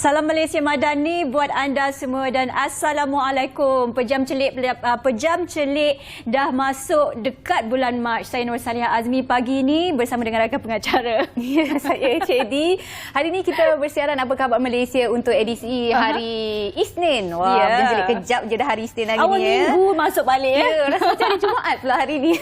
Salam Malaysia Madani buat anda semua dan Assalamualaikum. Pejam celik dah masuk dekat bulan Mac. Saya Nur Saliha Azmi pagi ini bersama dengan rakan pengacara. Saya Cik Di. Hari ini kita bersiaran apa khabar Malaysia untuk edisi hari Isnin. Wah, pejam celik kejap je dah hari Isnin hari awal ni. Awal minggu masuk balik Rasa macam hari Jumaat pula hari ni.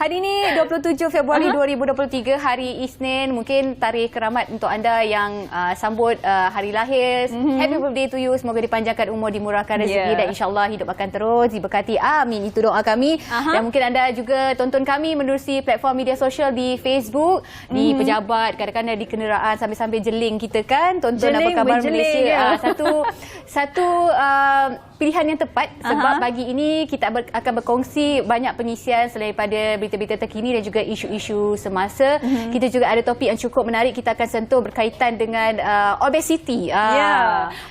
Hari ni 27 Februari 2023, hari Isnin. Mungkin tarikh keramat untuk anda yang sambut hari lahir. Happy birthday to you. Semoga dipanjangkan umur, dimurahkan rezeki dan insyaAllah hidup akan terus diberkati. Amin. Itu doa kami. Dan mungkin anda juga tonton kami menerusi platform media sosial di Facebook, di pejabat, kadang-kadang di kenderaan sambil-sambil jeling kita kan. Tonton apa khabar Malaysia. Satu pilihan yang tepat sebab pagi ini kita akan berkongsi banyak pengisian selain daripada berita-berita terkini dan juga isu-isu semasa. Kita juga ada topik yang cukup menarik kita akan sentuh berkaitan dengan obesity.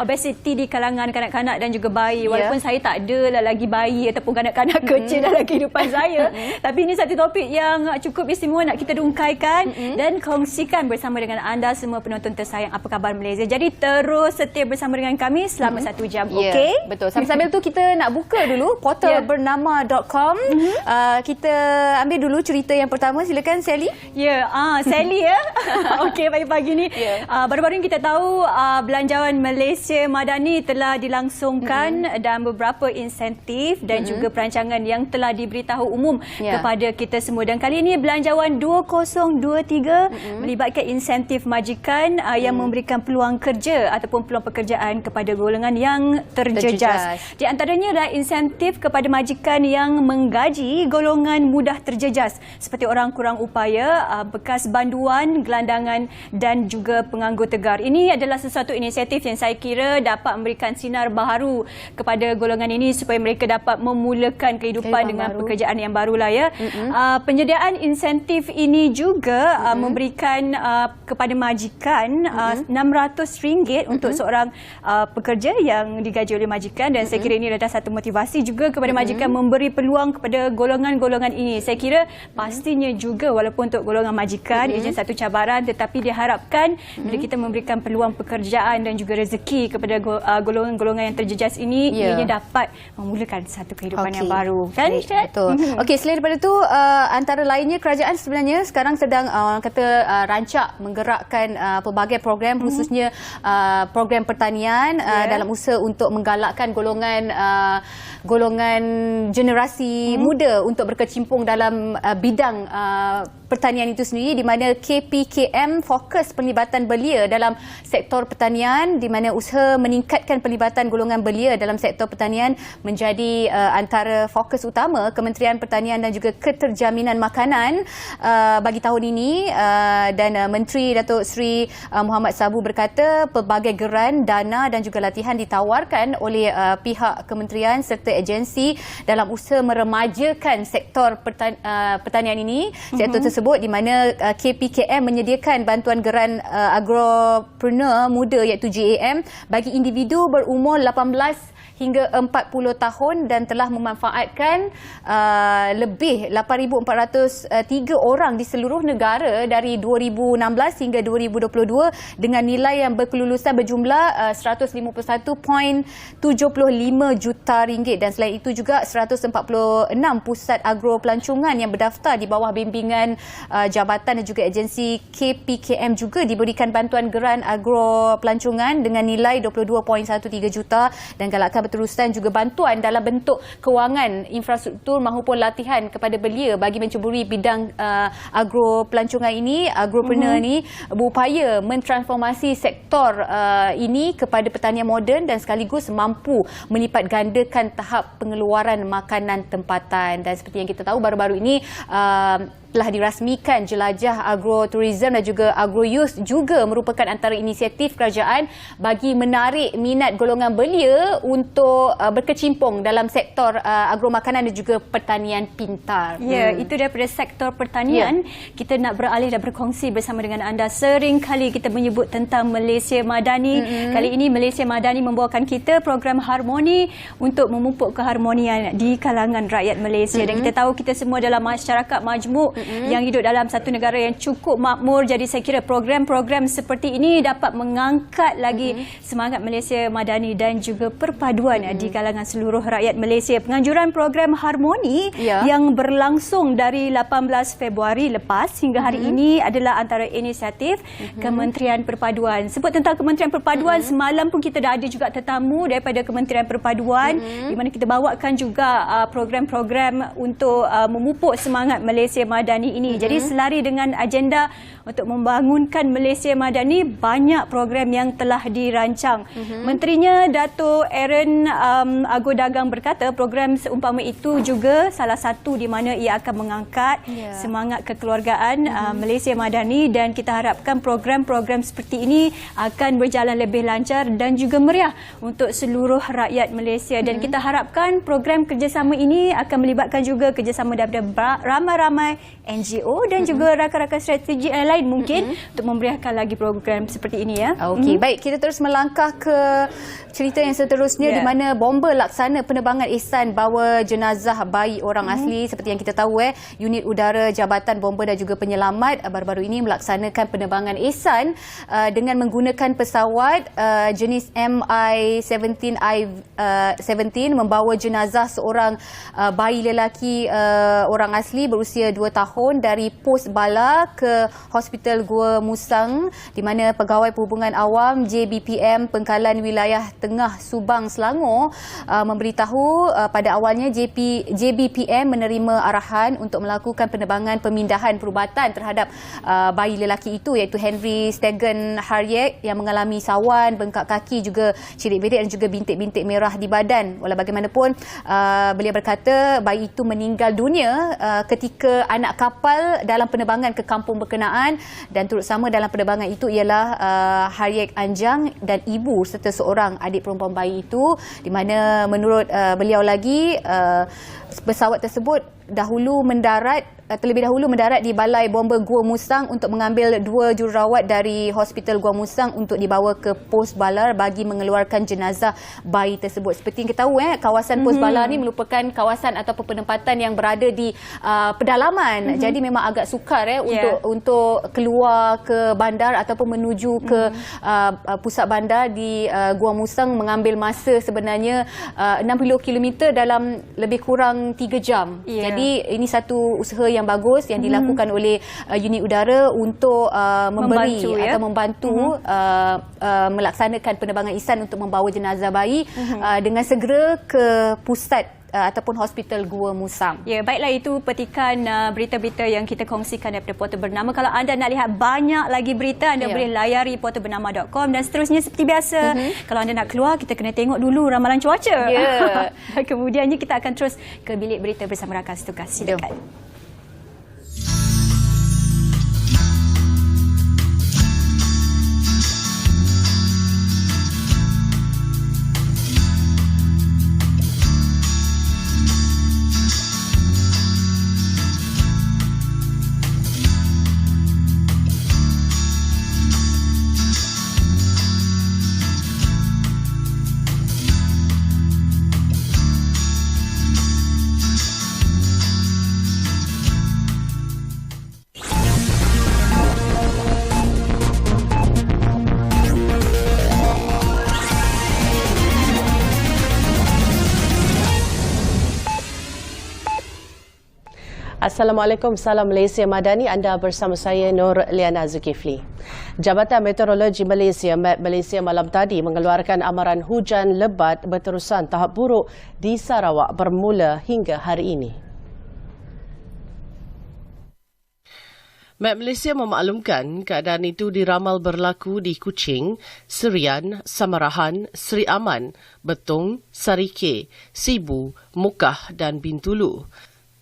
Obesity di kalangan kanak-kanak dan juga bayi. Walaupun saya tak ada lah lagi bayi ataupun kanak-kanak kecil dalam kehidupan saya. Tapi ini satu topik yang cukup istimewa nak kita dungkaikan dan kongsikan bersama dengan anda semua penonton tersayang apa khabar Malaysia. Jadi terus setia bersama dengan kami selama 1 jam. Okey? Betul. Sambil-sambil tu kita nak buka dulu portal bernama.com. Kita ambil dulu cerita yang pertama. Silakan Sally. Sally ya. Okey, pagi-pagi ni. Baru-baru ni kita tahu belanjawan Malaysia Madani telah dilangsungkan dan beberapa insentif dan juga perancangan yang telah diberitahu umum kepada kita semua. Dan kali ini belanjawan 2023 melibatkan insentif majikan yang memberikan peluang kerja ataupun peluang pekerjaan kepada golongan yang terjejas. Di antaranya adalah insentif kepada majikan yang menggaji golongan mudah terjejas seperti orang kurang upaya, bekas banduan, gelandangan dan juga penganggur tegar. Ini adalah sesuatu inisiatif yang saya kira dapat memberikan sinar baharu kepada golongan ini supaya mereka dapat memulakan kehidupan dengan pekerjaan yang barulah ya. Penyediaan insentif ini juga memberikan kepada majikan RM600 untuk seorang pekerja yang digaji oleh majikan dan saya kira ini adalah satu motivasi juga kepada majikan memberi peluang kepada golongan-golongan ini. Saya kira pastinya juga walaupun untuk golongan majikan ia satu cabaran tetapi diharapkan bila kita memberikan peluang pekerjaan dan juga rezeki kepada golongan-golongan yang terjejas ini ianya dapat memulakan satu kehidupan yang baru. Kan? Betul. Okey, selain daripada itu antara lainnya kerajaan sebenarnya sekarang sedang rancak menggerakkan pelbagai program khususnya program pertanian dalam usaha untuk menggalakkan golongan generasi muda untuk berkecimpung dalam bidang pertanian itu sendiri, di mana KPKM fokus penglibatan belia dalam sektor pertanian, di mana usaha meningkatkan pelibatan golongan belia dalam sektor pertanian menjadi antara fokus utama Kementerian Pertanian dan juga Keterjaminan Makanan bagi tahun ini. Dan Menteri Datuk Seri Muhammad Sabu berkata pelbagai geran, dana dan juga latihan ditawarkan oleh pihak kementerian serta agensi dalam usaha meremajakan sektor pertanian ini. Sektor tersebut di mana KPKM menyediakan bantuan geran agropreneur muda iaitu GAM bagi individu berumur 18 hingga 40 tahun dan telah memanfaatkan lebih 8,403 orang di seluruh negara dari 2016 hingga 2022 dengan nilai yang berkelulusan berjumlah 151.75 juta ringgit. Dan selain itu juga 146 pusat agro pelancongan yang berdaftar di bawah bimbingan jabatan dan juga agensi KPKM juga diberikan bantuan geran agro pelancongan dengan nilai 22.13 juta dan galakan berterusan juga bantuan dalam bentuk kewangan, infrastruktur mahupun latihan kepada belia bagi menceburi bidang agro pelancongan ini. Agropreneur ini berupaya mentransformasi sektor ini kepada pertanian moden dan sekaligus mampu melipat gandakan tahap pengeluaran makanan tempatan. Dan seperti yang kita tahu baru-baru ini telah dirasmikan jelajah agroturism dan juga agroyouth juga merupakan antara inisiatif kerajaan bagi menarik minat golongan belia untuk berkecimpung dalam sektor agromakanan dan juga pertanian pintar. Itu daripada sektor pertanian. Kita nak beralih dan berkongsi bersama dengan anda. Sering kali kita menyebut tentang Malaysia Madani. Kali ini Malaysia Madani membawakan kita program harmoni untuk memupuk keharmonian di kalangan rakyat Malaysia. Dan kita tahu kita semua dalam masyarakat majmuk yang hidup dalam satu negara yang cukup makmur. Jadi saya kira program-program seperti ini dapat mengangkat lagi semangat Malaysia Madani dan juga perpaduan di kalangan seluruh rakyat Malaysia. Penganjuran program Harmoni yang berlangsung dari 18 Februari lepas hingga hari ini adalah antara inisiatif Kementerian Perpaduan. Sebut tentang Kementerian Perpaduan, semalam pun kita dah ada juga tetamu daripada Kementerian Perpaduan di mana kita bawakan juga program-program untuk memupuk semangat Malaysia Madani ini. Jadi selari dengan agenda untuk membangunkan Malaysia Madani, banyak program yang telah dirancang. Menterinya Dato' Aaron Ago Dagang berkata program seumpama itu juga salah satu di mana ia akan mengangkat semangat kekeluargaan Malaysia Madani, dan kita harapkan program-program seperti ini akan berjalan lebih lancar dan juga meriah untuk seluruh rakyat Malaysia. Dan kita harapkan program kerjasama ini akan melibatkan juga kerjasama daripada ramai-ramai NGO dan juga rakan-rakan strategi yang lain mungkin untuk memberiakan lagi program seperti ini ya. Okey, baik, kita terus melangkah ke cerita yang seterusnya di mana bomber laksana penerbangan ihsan bawa jenazah bayi orang asli. Seperti yang kita tahu unit udara Jabatan Bomber dan juga Penyelamat baru-baru ini melaksanakan penerbangan ihsan dengan menggunakan pesawat jenis MI-17 membawa jenazah seorang bayi lelaki orang asli berusia 2 tahun dari pos bala ke Hospital Gua Musang, di mana Pegawai Perhubungan Awam JBPM Pengkalan Wilayah Tengah Subang Selangor memberitahu pada awalnya JBPM menerima arahan untuk melakukan penerbangan pemindahan perubatan terhadap bayi lelaki itu, iaitu Henry Stegan Haryek yang mengalami sawan, bengkak kaki, juga cirit berik dan juga bintik-bintik merah di badan. Walau bagaimanapun beliau berkata bayi itu meninggal dunia ketika anak kapal dalam penerbangan ke kampung berkenaan, dan turut sama dalam penerbangan itu ialah Haryek Anjang dan ibu serta seorang adik perempuan bayi itu, di mana menurut beliau lagi pesawat tersebut terlebih dahulu mendarat di Balai Bomber Gua Musang untuk mengambil 2 jururawat dari Hospital Gua Musang untuk dibawa ke pos bala bagi mengeluarkan jenazah bayi tersebut. Seperti yang kita tahu kawasan pos bala ni merupakan kawasan atau penempatan yang berada di pedalaman. Jadi memang agak sukar untuk keluar ke bandar ataupun menuju ke pusat bandar di Gua Musang, mengambil masa sebenarnya 60 km dalam lebih kurang 3 jam. Jadi ini satu usaha yang bagus yang dilakukan oleh unit udara untuk membantu melaksanakan penerbangan ihsan untuk membawa jenazah bayi dengan segera ke pusat ataupun Hospital Gua Musang. Ya, baiklah, itu petikan berita-berita yang kita kongsikan daripada Portal Bernama. Kalau anda nak lihat banyak lagi berita, anda boleh layari portalbernama.com, dan seterusnya seperti biasa. Kalau anda nak keluar, kita kena tengok dulu ramalan cuaca. Kemudiannya kita akan terus ke bilik berita bersama rakan setugas. Silakan. Assalamualaikum, salam Malaysia Madani. Anda bersama saya Nur Liana Zulkifli. Jabatan Meteorologi Malaysia (MET) Malaysia malam tadi mengeluarkan amaran hujan lebat berterusan tahap buruk di Sarawak bermula hingga hari ini. MET Malaysia memaklumkan keadaan itu diramal berlaku di Kuching, Serian, Samarahan, Seri Aman, Betong, Sarike, Sibu, Mukah dan Bintulu.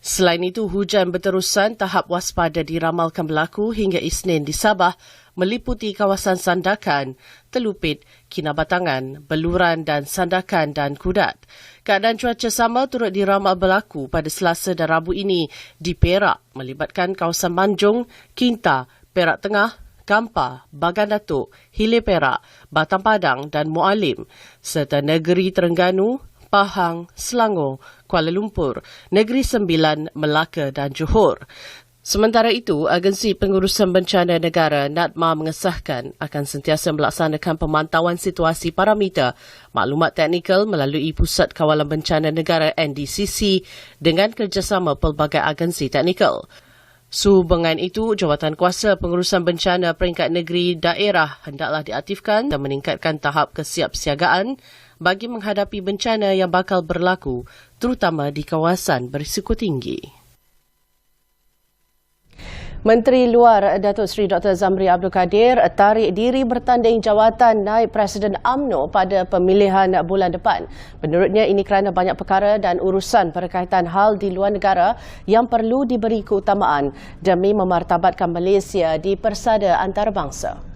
Selain itu, hujan berterusan tahap waspada diramalkan berlaku hingga Isnin di Sabah, meliputi kawasan Sandakan, Telupit, Kinabatangan, Beluran dan Sandakan dan Kudat. Keadaan cuaca sama turut diramal berlaku pada Selasa dan Rabu ini di Perak, melibatkan kawasan Manjung, Kinta, Perak Tengah, Kampar, Bagan Datuk, Hilir Perak, Batam Padang dan Mualim, serta negeri Terengganu, Pahang, Selangor, Kuala Lumpur, Negeri Sembilan, Melaka dan Johor. Sementara itu, Agensi Pengurusan Bencana Negara NADMA mengesahkan akan sentiasa melaksanakan pemantauan situasi parameter maklumat teknikal melalui Pusat Kawalan Bencana Negara NDCC dengan kerjasama pelbagai agensi teknikal. Sehubungan itu, Jawatankuasa Pengurusan Bencana Peringkat Negeri Daerah hendaklah diaktifkan dan meningkatkan tahap kesiapsiagaan bagi menghadapi bencana yang bakal berlaku, terutama di kawasan berisiko tinggi. Menteri Luar Datuk Seri Dr. Zamri Abdul Kadir tarik diri bertanding jawatan naib Presiden UMNO pada pemilihan bulan depan. Menurutnya ini kerana banyak perkara dan urusan berkaitan hal di luar negara yang perlu diberi keutamaan demi memartabatkan Malaysia di persada antarabangsa.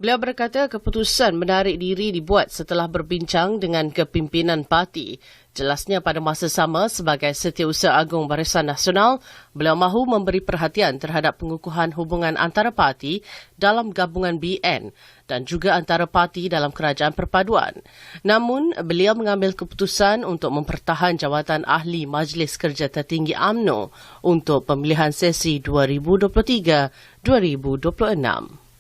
Beliau berkata keputusan menarik diri dibuat setelah berbincang dengan kepimpinan parti. Jelasnya pada masa sama sebagai Setiausaha Agung Barisan Nasional, beliau mahu memberi perhatian terhadap pengukuhan hubungan antara parti dalam gabungan BN dan juga antara parti dalam kerajaan perpaduan. Namun, beliau mengambil keputusan untuk mempertahan jawatan Ahli Majlis Kerja Tertinggi UMNO untuk pemilihan sesi 2023-2026.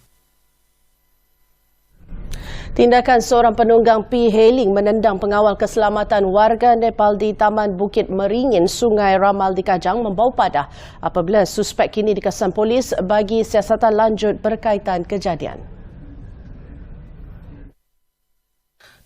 Tindakan seorang penunggang P-hailing menendang pengawal keselamatan warga Nepal di Taman Bukit Meringin, Sungai Ramal di Kajang membau padah apabila suspek kini dikesan polis bagi siasatan lanjut berkaitan kejadian.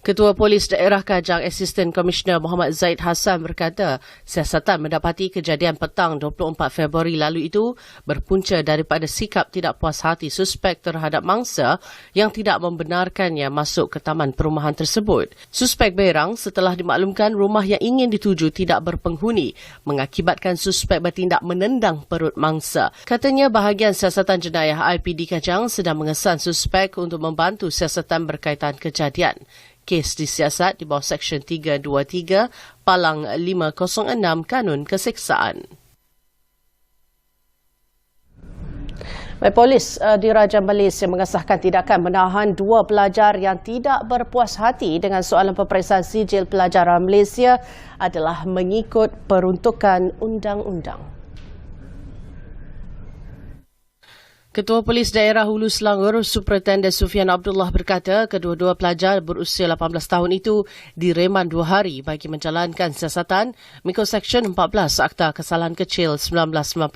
Ketua Polis Daerah Kajang Asisten Komisioner Muhammad Zaid Hassan berkata siasatan mendapati kejadian petang 24 Februari lalu itu berpunca daripada sikap tidak puas hati suspek terhadap mangsa yang tidak membenarkannya masuk ke taman perumahan tersebut. Suspek berang setelah dimaklumkan rumah yang ingin dituju tidak berpenghuni mengakibatkan suspek bertindak menendang perut mangsa. Katanya bahagian siasatan jenayah IPD Kajang sedang mengesan suspek untuk membantu siasatan berkaitan kejadian. Kes disiasat di bawah Seksyen 323 Palang 506 Kanun Keseksaan. Polis Diraja Malaysia mengesahkan tindakan menahan 2 pelajar yang tidak berpuas hati dengan soalan peperiksaan sijil pelajaran Malaysia adalah mengikut peruntukan undang-undang. Ketua Polis Daerah Hulu Selangor, Superintendent Sufian Abdullah berkata kedua-dua pelajar berusia 18 tahun itu direman 2 hari bagi menjalankan siasatan mengikut Seksyen 14 Akta Kesalahan Kecil 1995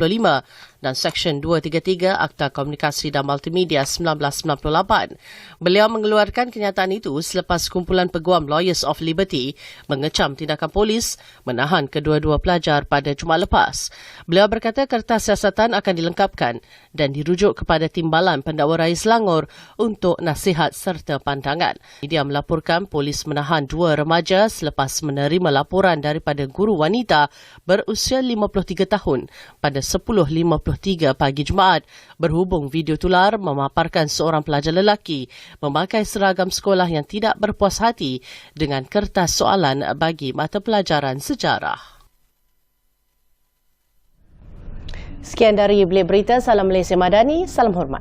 dan Seksyen 233 Akta Komunikasi dan Multimedia 1998. Beliau mengeluarkan kenyataan itu selepas kumpulan peguam Lawyers of Liberty mengecam tindakan polis menahan kedua-dua pelajar pada Jumaat lepas. Beliau berkata kertas siasatan akan dilengkapkan dan dirujuk kepada Timbalan Pendakwa Raya Selangor untuk nasihat serta pandangan. Media melaporkan polis menahan 2 remaja selepas menerima laporan daripada guru wanita berusia 53 tahun pada 10.53 pagi Jumaat berhubung video tular memaparkan seorang pelajar lelaki memakai seragam sekolah yang tidak berpuas hati dengan kertas soalan bagi mata pelajaran sejarah. Sekian dari Bilik Berita. Salam Malaysia Madani. Salam hormat.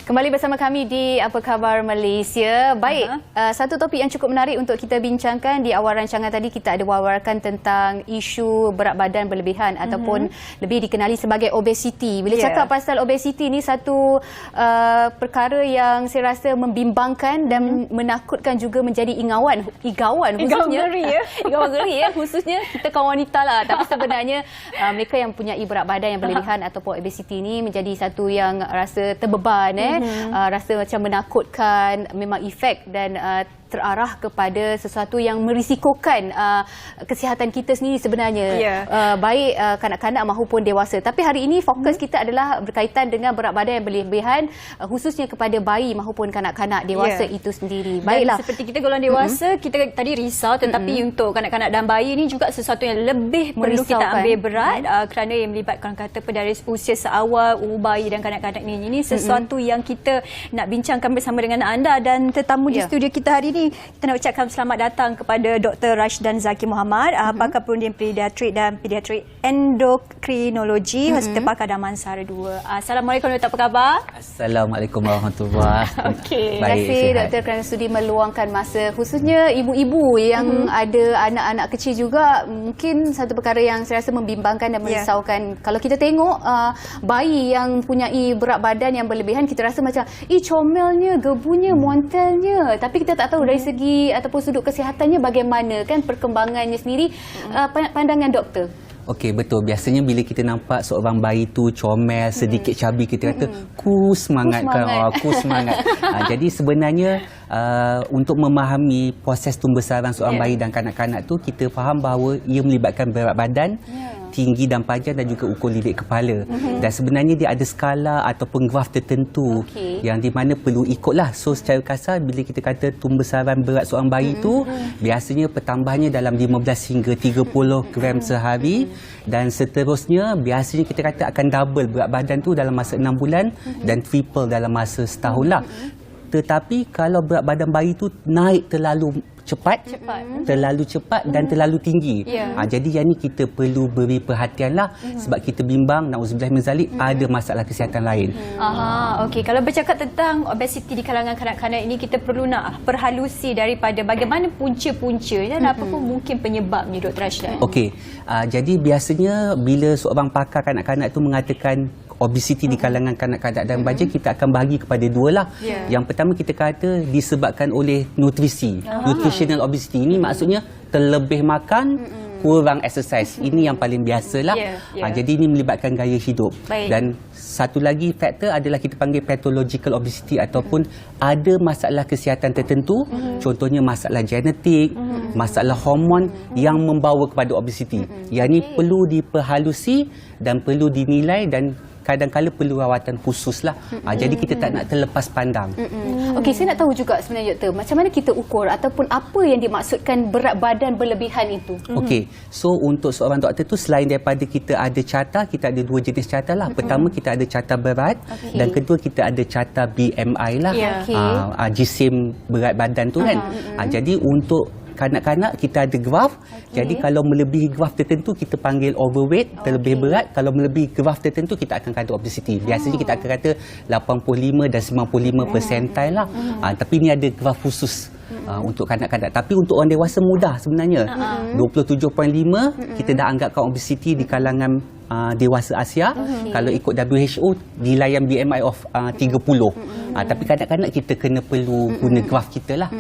Kembali bersama kami di Apa Khabar Malaysia. Baik, satu topik yang cukup menarik untuk kita bincangkan. Di awal rancangan tadi kita ada wawarkan tentang isu berat badan berlebihan ataupun lebih dikenali sebagai obesiti. Bila cakap pasal obesiti ni satu perkara yang saya rasa membimbangkan dan menakutkan juga menjadi igawan khususnya. Igawan geri ya, khususnya kita kaum wanita lah. Tapi sebenarnya mereka yang punya berat badan yang berlebihan ataupun obesiti ni menjadi satu yang rasa terbeban rasa macam menakutkan, memang efek dan terarah kepada sesuatu yang merisikokan kesihatan kita sendiri sebenarnya, baik kanak-kanak maupun dewasa. Tapi hari ini fokus kita adalah berkaitan dengan berat badan yang berlebihan, khususnya kepada bayi maupun kanak-kanak dewasa itu sendiri. Baiklah. Dan seperti kita golongan dewasa, kita tadi risau, tetapi untuk kanak-kanak dan bayi ini juga sesuatu yang lebih perlu kita ambil berat kerana yang melibatkan kata dari usia seawal, bayi dan kanak-kanak ini sesuatu yang kita nak bincangkan bersama dengan anda dan tetamu di studio kita hari ini ini kita nak ucapkan selamat datang kepada Dr. Rashdan Zaki Muhammad, pakar perundian pediatrik dan pediatrik endokrinologi Hospital Pakar Damansara 2. Assalamualaikum Doktor, apa khabar? Assalamualaikum warahmatullahi wabarakatuh. Okey. Terima kasih sihat. Doktor kerana sudi meluangkan masa, khususnya ibu-ibu yang ada anak-anak kecil juga. Mungkin satu perkara yang saya rasa membimbangkan dan merisaukan. Kalau kita tengok bayi yang mempunyai berat badan yang berlebihan, kita rasa macam comelnya, gebunya, montelnya. Tapi kita tak tahu dari segi ataupun sudut kesihatannya bagaimana kan perkembangannya sendiri. Pandangan doktor. Okey, betul. Biasanya bila kita nampak seorang bayi tu comel, sedikit cabi, kita kata ku semangat kan. Ku semangat. Jadi sebenarnya untuk memahami proses pembesaran seorang bayi dan kanak-kanak tu, kita faham bahawa ia melibatkan berat badan, tinggi dan panjang dan juga ukur lidik kepala. Dan sebenarnya dia ada skala ataupun graf tertentu yang di mana perlu ikutlah. So secara kasar bila kita kata pembesaran berat seorang bayi tu biasanya pertambahannya dalam 15 hingga 30 gram sehari, dan seterusnya biasanya kita kata akan double berat badan tu dalam masa 6 bulan dan triple dalam masa setahun lah. Tetapi kalau berat badan bayi tu naik terlalu cepat dan terlalu tinggi. Jadi yang ni kita perlu beri perhatianlah sebab kita bimbang nauzubillah min zalik ada masalah kesihatan lain. Okey, kalau bercakap tentang obesiti di kalangan kanak-kanak ini, kita perlu nak perhalusi daripada bagaimana punca-punca dan apa pun mungkin penyebabnya, Dr. Rashdan. Okey, jadi biasanya bila seorang pakar kanak-kanak tu mengatakan obesiti di kalangan kanak-kanak dan remaja, kita akan bahagi kepada dua lah. Yang pertama kita kata disebabkan oleh nutrisi. Nutritional obesity ini maksudnya terlebih makan, kurang exercise. Ini yang paling biasalah. Jadi ini melibatkan gaya hidup. Dan satu lagi faktor adalah kita panggil pathological obesity ataupun ada masalah kesihatan tertentu, contohnya masalah genetik, masalah hormon yang membawa kepada obesiti. Yang ini perlu diperhalusi dan perlu dinilai dan kadang-kadang perlu rawatan khusus lah. Jadi kita tak nak terlepas pandang. Okey, saya nak tahu juga sebenarnya Doktor, macam mana kita ukur ataupun apa yang dimaksudkan berat badan berlebihan itu? Okey, so untuk seorang doktor tu selain daripada kita ada carta, kita ada dua jenis carta lah. Pertama kita ada carta berat dan kedua kita ada carta BMI lah. Jisim berat badan tu kan. Jadi untuk kanak-kanak kita ada graf. Jadi kalau melebihi graf tertentu kita panggil overweight, terlebih berat. Kalau melebihi graf tertentu kita akan kata obesity. Biasanya kita akan kata 85 dan 95 percentile lah. Tapi ini ada graf khusus untuk kanak-kanak. Tapi untuk orang dewasa mudah sebenarnya. 27.5 kita dah anggapkan obesity di kalangan dewasa Asia. Kalau ikut WHO dilayan BMI of 30. Tapi kanak-kanak kita kena perlu guna graf kita lah.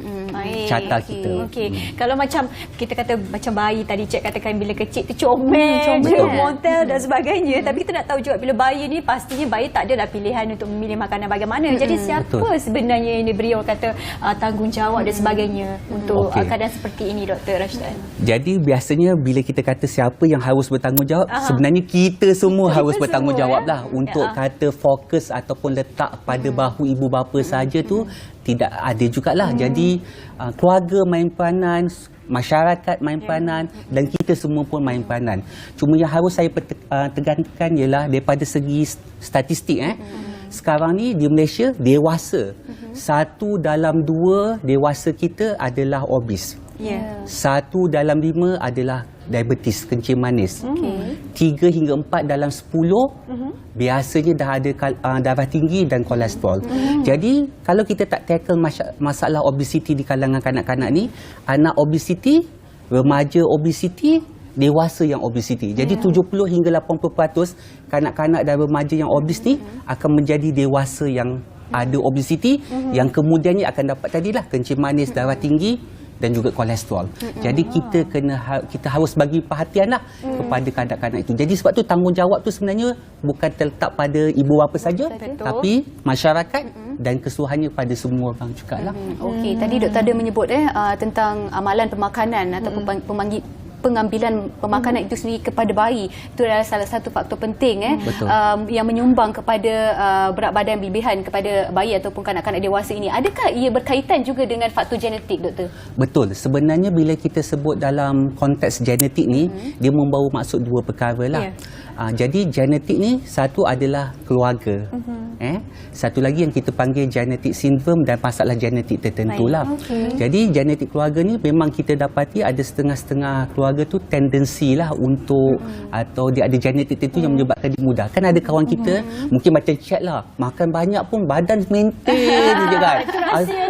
Carta kita. Kalau macam kita kata macam bayi tadi Cik katakan bila kecil tu comel, montel dan sebagainya. Tapi kita nak tahu juga bila bayi ni pastinya bayi tak adalah pilihan untuk memilih makanan bagaimana. Jadi siapa sebenarnya yang diberi orang kata tanggungjawab dan sebagainya untuk keadaan seperti ini, Dr. Rashdan? Jadi biasanya bila kita kata siapa yang harus bertanggungjawab, sebenarnya kita semua harus bertanggungjawab lah. Untuk kata fokus ataupun letak pada bahu ibu bapa saja tu tidak ada jugalah. Jadi keluarga main peranan, masyarakat main peranan dan kita semua pun main peranan. Cuma yang harus saya tekankan ialah daripada segi statistik sekarang ni di Malaysia dewasa 1 dalam 2 dewasa kita adalah obes. 1 dalam 5 adalah diabetes, kencing manis. 3 hingga 4 dalam 10 biasanya dah ada darah tinggi dan kolesterol. Jadi kalau kita tak tackle masalah obesiti di kalangan kanak-kanak ni, anak obesiti, remaja obesiti, dewasa yang obesiti. Jadi 70 hingga 80% kanak-kanak dan remaja yang obes ni akan menjadi dewasa yang ada obesiti, yang kemudiannya akan dapat tadilah kencing manis, darah tinggi dan juga kolesterol. Jadi kita harus bagi perhatianlah kepada kanak-kanak itu. Jadi sebab tu tanggungjawab tu sebenarnya bukan terletak pada ibu bapa saja, tapi masyarakat dan keseluruhannya pada semua orang jugalah. Okey, tadi doktor ada menyebut tentang amalan pemakanan ataupun pengambilan pemakanan itu sendiri kepada bayi. Itu adalah salah satu faktor penting yang menyumbang kepada berat badan berlebihan kepada bayi ataupun kanak-kanak dewasa ini. Adakah ia berkaitan juga dengan faktor genetik, doktor? Betul. Sebenarnya bila kita sebut dalam konteks genetik ni, dia membawa maksud dua perkara lah. Jadi genetik ni satu adalah keluarga. Satu lagi yang kita panggil genetic syndrome dan masalah genetik tertentu lah. Jadi genetik keluarga ni memang kita dapati ada setengah-setengah keluarga tu tendensi lah untuk atau dia ada genetik tertentu yang menyebabkan dia mudah. Kan ada kawan kita mungkin macam chat lah, makan banyak pun badan maintain je kan.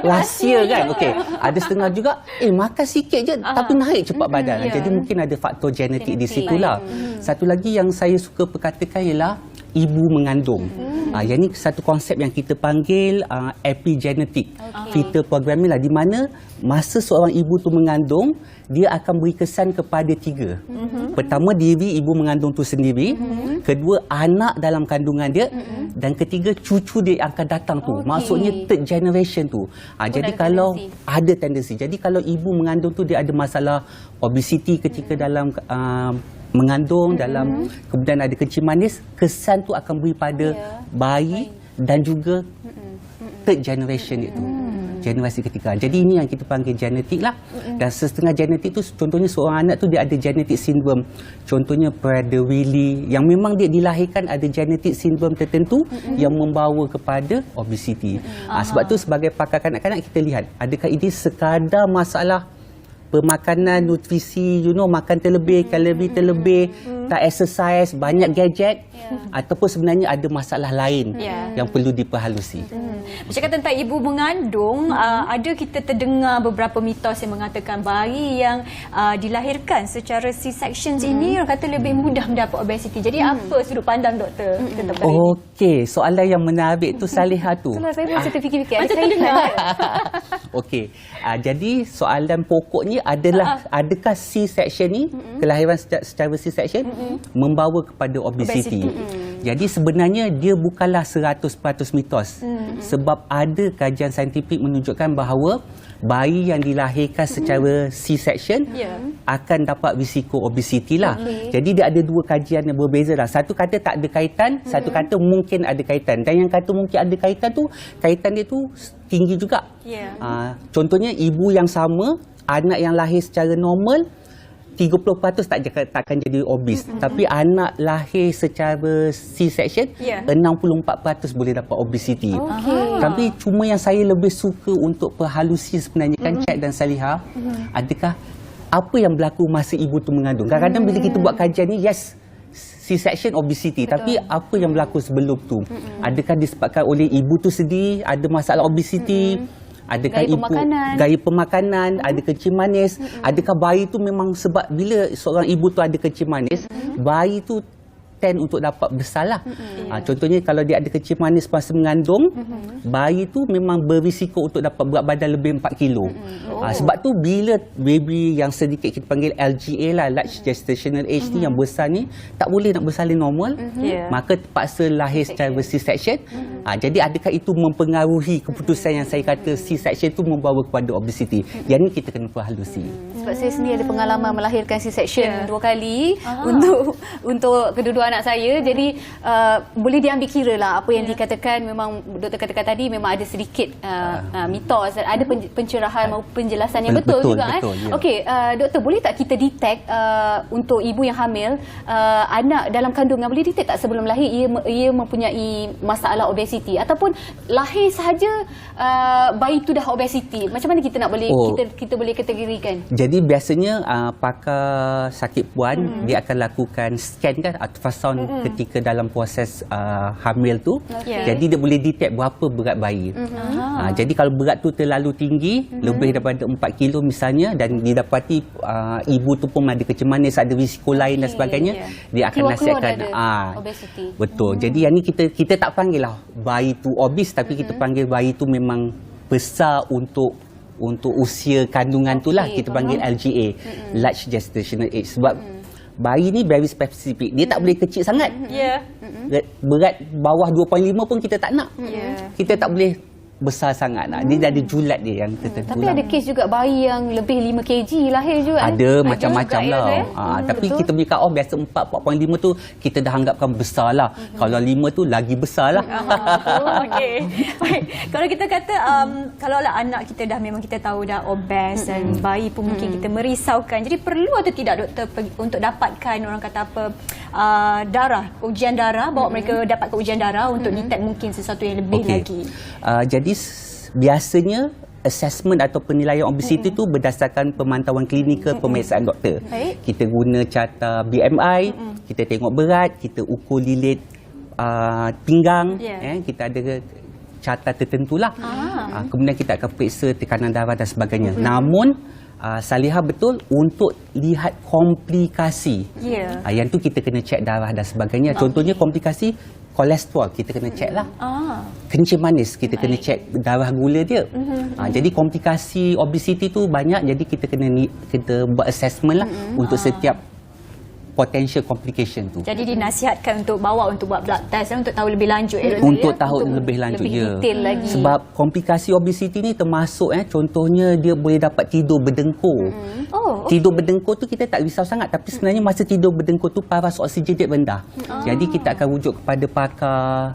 Rahsia kan. Okey. Ada setengah juga makan sikit je tapi naik cepat badan. Jadi mungkin ada faktor genetik di situlah. Satu lagi yang saya suka perkatakan ialah ibu mengandung. Yang ni satu konsep yang kita panggil epigenetik, fetal programming lah, di mana masa seorang ibu tu mengandung, dia akan beri kesan kepada 3. Pertama, diri ibu mengandung tu sendiri, kedua, anak dalam kandungan dia, dan ketiga, cucu dia yang akan datang tu. Maksudnya third generation tu. Jadi kalau ada tendensi. Jadi kalau ibu mengandung tu dia ada masalah obesity ketika dalam mengandung, dalam kemudian ada kencing manis, kesan tu akan beri pada bayi dan juga third generation itu. Generasi ketiga. Jadi ini yang kita panggil genetik lah. Dan setengah genetik tu, contohnya seorang anak tu dia ada genetic syndrome. Contohnya Prader-Willi yang memang dia dilahirkan ada genetic syndrome tertentu yang membawa kepada obesity. Sebab tu sebagai pakar kanak-kanak kita lihat, adakah ini sekadar masalah pemakanan, nutrisi, makan terlebih, kalori terlebih, tak exercise, banyak gadget, ataupun sebenarnya ada masalah lain yang perlu diperhalusi. Bercakap tentang ibu mengandung, ada kita terdengar beberapa mitos yang mengatakan bayi yang dilahirkan secara C-section ini orang kata lebih mudah mendapat obesiti. Jadi apa sudut pandang doktor tentang ini? Okey, soalan yang menarik tu Salihah tu. Itulah saya pun macam terfikir-fikir. Macam terdengar. Okey, jadi soalan pokoknya adalah adakah C-section ni, kelahiran secara C-section membawa kepada obesity. Jadi sebenarnya dia bukanlah 100% mitos. Sebab ada kajian saintifik menunjukkan bahawa bayi yang dilahirkan secara C-section akan dapat risiko obesity lah. Jadi dia ada dua kajian yang berbeza lah. Satu kata tak ada kaitan, satu kata mungkin ada kaitan. Dan yang kata mungkin ada kaitan tu, kaitan dia tu tinggi juga. Contohnya ibu yang sama, anak yang lahir secara normal 30% takkan jadi obes. Tapi anak lahir secara C-section 64% boleh dapat obesity. Tapi cuma yang saya lebih suka untuk perhalusi sebenarnya kan Cik dan Salihah, adakah apa yang berlaku masa ibu tu mengandung. Kadang-kadang bila kita buat kajian ni, yes, C-section obesity. Tapi apa yang berlaku sebelum tu? Adakah disebabkan oleh ibu tu sendiri ada masalah obesity? Adakah gaya pemakanan, ada kencing manis, adakah bayi tu memang sebab bila seorang ibu tu ada kencing manis, bayi tu tend untuk dapat besar lah. Contohnya kalau dia ada kencing manis masa mengandung, bayi tu memang berisiko untuk dapat berat badan lebih 4 kilo. Sebab tu bila baby yang sedikit kita panggil LGA lah, large gestational age ni, yang besar ni tak boleh nak bersalin normal, maka terpaksa lahir secara C-section. Jadi adakah itu mempengaruhi keputusan yang saya kata C-section tu membawa kepada obesity? Yang ni kita kena perhalusi. Sebab saya sendiri ada pengalaman melahirkan C-section 2 kali untuk kedua-dua anak saya. Jadi boleh diambil kira lah apa yang dikatakan. Memang doktor katakan tadi memang ada sedikit mitos, ada pencerahan maupun penjelasan yang betul juga. Okey, doktor, boleh tak kita detect untuk ibu yang hamil, anak dalam kandungan, boleh detect tak sebelum lahir ia mempunyai masalah obesiti, ataupun lahir sahaja bayi tu dah obesiti? Macam mana kita nak kita boleh kategorikan? Jadi biasanya pakar sakit puan dia akan lakukan scan kan, ultrasound ketika dalam proses hamil tu. Jadi dia boleh detect berapa berat bayi. Jadi kalau berat tu terlalu tinggi, lebih daripada 4 kilo misalnya, dan didapati ibu tu pun ada kencing manis, ada risiko lain dan sebagainya, dia akan nasihatkan obesity. Betul. Jadi yang ni kita tak panggil lah bayi tu obes, tapi kita panggil bayi tu memang besar untuk usia kandungan tu lah. Kita panggil LGA, large gestational age. Sebab bayi ni very spesifik. Dia tak boleh kecil sangat. Berat bawah 2.5 pun kita tak nak. Kita tak boleh besar sangat lah. Dia ada julat dia yang tertentu. Tapi ada kes juga bayi yang lebih 5 kg lahir juga. Ada macam-macam juga, lah. ya, Tapi kita punya cut off biasa 4.5 tu kita dah anggapkan besar lah. Kalau 5 tu lagi besar lah. Okey. Baik. Kalau kita kata kalau lah anak kita dah memang kita tahu dah obes dan bayi pun mungkin kita merisaukan. Jadi perlu atau tidak doktor untuk dapatkan orang kata apa darah, ujian darah, bawa mereka dapatkan ujian darah untuk detect mungkin sesuatu yang lebih lagi. Jadi biasanya assessment atau penilaian obesiti tu berdasarkan pemantauan klinikal, pemeriksaan doktor. Baik. Kita guna carta BMI, kita tengok berat, kita ukur lilit pinggang, kita ada carta tertentulah. Kemudian kita akan periksa tekanan darah dan sebagainya. Namun Salihah betul untuk lihat komplikasi. Yang tu kita kena cek darah dan sebagainya. Contohnya komplikasi kolesterol kita kena cek lah. Kencing manis kita kena cek darah gula dia. Jadi komplikasi obesiti tu banyak, jadi kita kita buat assessment lah untuk setiap potential complication tu. Jadi dinasihatkan untuk bawa untuk buat blood test untuk tahu lebih lanjut untuk tahu lebih lanjut lebih detail lagi. Sebab komplikasi obesiti ni termasuk contohnya dia boleh dapat tidur berdengkur. Tidur berdengkur tu kita tak risau sangat, tapi sebenarnya masa tidur berdengkur tu paras oksigen dia rendah. Jadi kita akan rujuk kepada pakar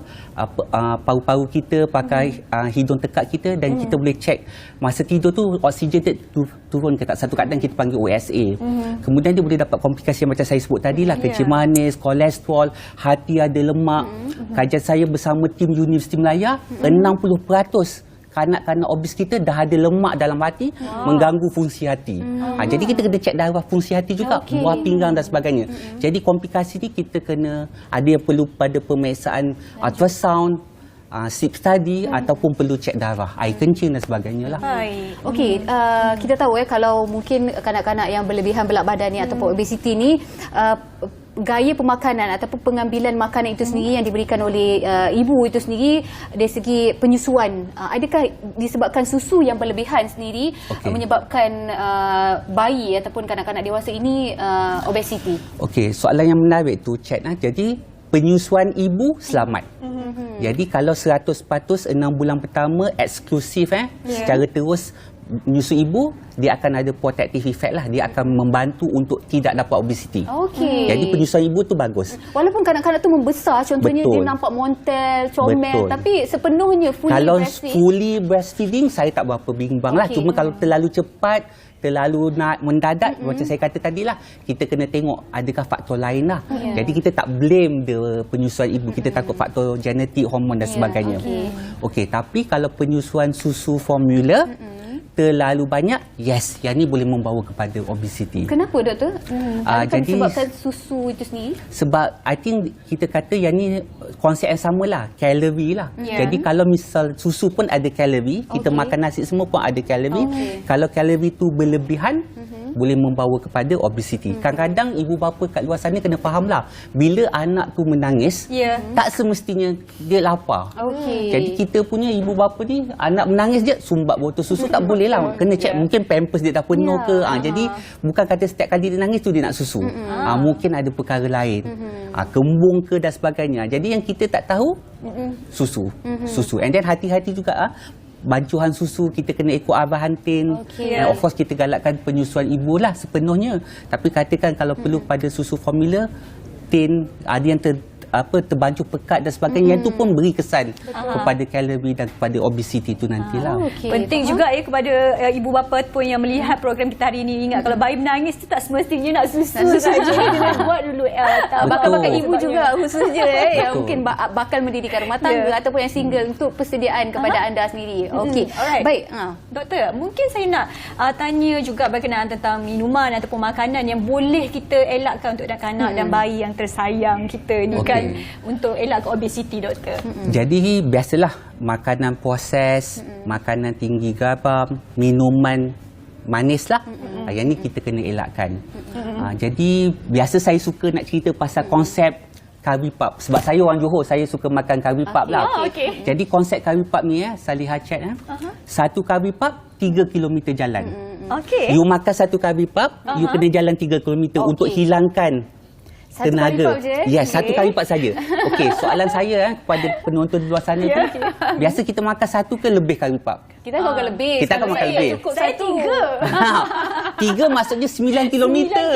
paru-paru kita, pakar hidung tekak kita, dan kita boleh cek masa tidur tu oksigen dia turun ke tak. Satu kadang kita panggil OSA. Kemudian dia boleh dapat komplikasi macam saya sebut tadi lah, kencing manis, kolesterol, hati ada lemak. Kajian saya bersama tim Universiti Melaya, 60% kanak-kanak obes kita dah ada lemak dalam hati, mengganggu fungsi hati. Jadi kita kena cek darah fungsi hati juga, buah pinggang dan sebagainya. Jadi komplikasi ni kita kena ada yang perlu pada pemeriksaan ultrasound, sleep study, ataupun perlu cek darah, air kencing dan sebagainya lah. Okey, kita tahu kalau mungkin kanak-kanak yang berlebihan berat badan ni ataupun obesiti ni, gaya pemakanan ataupun pengambilan makanan itu sendiri yang diberikan oleh ibu itu sendiri dari segi penyusuan, adakah disebabkan susu yang berlebihan sendiri menyebabkan bayi ataupun kanak-kanak dewasa ini obesiti? Okey, soalan yang menarik tu Chat. Jadi penyusuan ibu selamat. Jadi kalau 100% 6 bulan pertama eksklusif secara terus menyusu ibu, dia akan ada protective effect lah. Dia akan membantu untuk tidak dapat obesiti. Jadi penyusuan ibu tu bagus. Walaupun kanak-kanak tu membesar, contohnya dia nampak montel, comel, tapi sepenuhnya fully kalau breastfeed. Fully breastfeeding saya tak berapa bimbang lah. Cuma kalau terlalu cepat, terlalu nak mendadak, macam saya kata tadi lah, kita kena tengok adakah faktor lain lah. Jadi kita tak blame dia penyusuan ibu, kita takut faktor genetik, hormon dan sebagainya. Tapi kalau penyusuan susu formula terlalu banyak, yang ni boleh membawa kepada obesiti. Kenapa doktor? Jadi disebabkan susu itu sendiri? Sebab I think kita kata yang ni konsep yang sama lah, kalori lah. Jadi kalau misal susu pun ada kalori, kita makan nasi semua pun ada kalori. Kalau kalori tu berlebihan, boleh membawa kepada obesiti. Kadang-kadang ibu bapa kat luar sana kena fahamlah, bila anak tu menangis, tak semestinya dia lapar. Jadi kita punya ibu bapa ni, anak menangis je sumbat botol susu, tak boleh lah. Kena cek, mungkin pampers dia dah penuh ke. Jadi bukan kata setiap kali dia nangis tu dia nak susu. Mungkin ada perkara lain, kembung ke dan sebagainya. Jadi yang kita tak tahu, susu. And then hati-hati juga, bancuhan susu kita kena ikut arahan tin. Of course kita galakkan penyusuan ibu lah sepenuhnya. Tapi katakan kalau perlu pada susu formula, tin ada yang terbancuh pekat dan sebagainya, yang tu pun beri kesan kepada kalori dan kepada obesiti tu nantilah. Penting juga kepada ibu bapa pun yang melihat program kita hari ini, ingat kalau bayi menangis tu tak semestinya nak susu saja. Dia buat dulu bakal-bakal ibu juga khususnya yang mungkin bakal mendirikan rumah tangga ataupun yang single, untuk persediaan kepada anda sendiri. Baik, doktor, mungkin saya nak tanya juga berkenaan tentang minuman ataupun makanan yang boleh kita elakkan untuk kanak-kanak dan bayi yang tersayang kita ni kan, untuk elak ke obesiti, doktor. Jadi biasalah makanan proses, makanan tinggi garam, minuman manis lah, yang ni kita kena elakkan. Jadi biasa saya suka nak cerita pasal konsep curry puff, sebab saya orang Johor, saya suka makan curry puff lah. Jadi konsep curry puff ni Salihah Chat, satu curry puff 3 km jalan. You makan satu curry puff, you kena jalan 3 km untuk hilangkan Satu tenaga. kali lipat je, Ya, satu kali lipat saja. Okey, soalan saya kepada penonton di luar sana tu, biasa kita makan satu ke lebih kali lipat? Kita akan makan lebih. Kita akan makan Saya lebih. cukup Saya satu. 3 maksudnya 9 kilometer.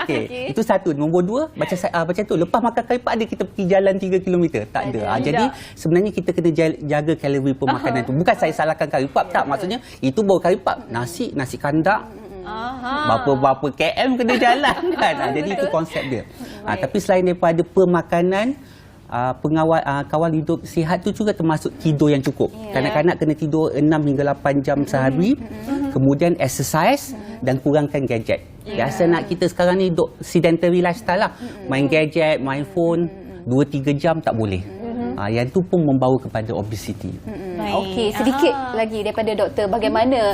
Okey, itu satu. Nombor 2, macam tu. Lepas makan kali lipat ada kita pergi jalan 3 kilometer. Tak ada. Jadi sebenarnya kita kena jaga kalori pemakanan tu. Bukan saya salahkan kali lipat, tak. Maksudnya itu baru kali lipat. Nasi kandak. Berapa KM kena jalan kan. Jadi itu konsep dia. Tapi selain daripada pemakanan, kawal hidup sihat tu juga termasuk tidur yang cukup. Kanak-kanak kena tidur 6 hingga 8 jam sehari. Kemudian exercise dan kurangkan gadget. Biasa nak kita sekarang ni duk sedentary lifestyle lah. Main gadget, main phone 2-3 jam tak boleh. Yang tu pun membawa kepada obesity. Okey, sedikit lagi daripada doktor bagaimana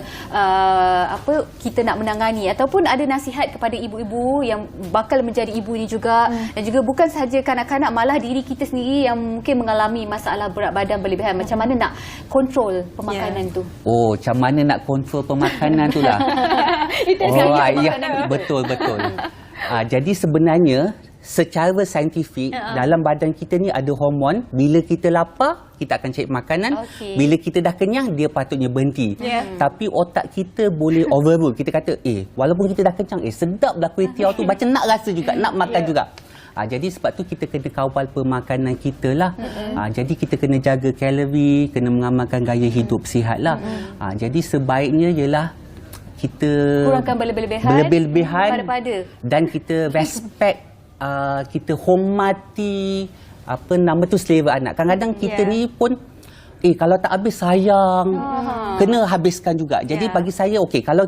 kita nak menangani ataupun ada nasihat kepada ibu-ibu yang bakal menjadi ibu ni juga dan juga bukan sahaja kanak-kanak, malah diri kita sendiri yang mungkin mengalami masalah berat badan berlebihan. Macam mana nak kontrol pemakanan tu? Oh, macam mana nak kontrol pemakanan tu lah. Betul. Jadi sebenarnya secara saintifik dalam badan kita ni ada hormon. Bila kita lapar, kita akan cari makanan. Bila kita dah kenyang, dia patutnya berhenti. Tapi otak kita boleh overrule. Kita kata, walaupun kita dah kenyang, sedaplah kuih tiaw tu, macam nak rasa juga, nak makan juga. Jadi sebab tu kita kena kawal pemakanan kita lah. Jadi kita kena jaga kalori, kena mengamalkan gaya hidup sihat lah. Jadi sebaiknya ialah kita kurangkan berlebihan dan kita respect, kita hormati selera anak. Kadang-kadang kita ni pun kalau tak habis sayang, kena habiskan juga. Jadi bagi saya kalau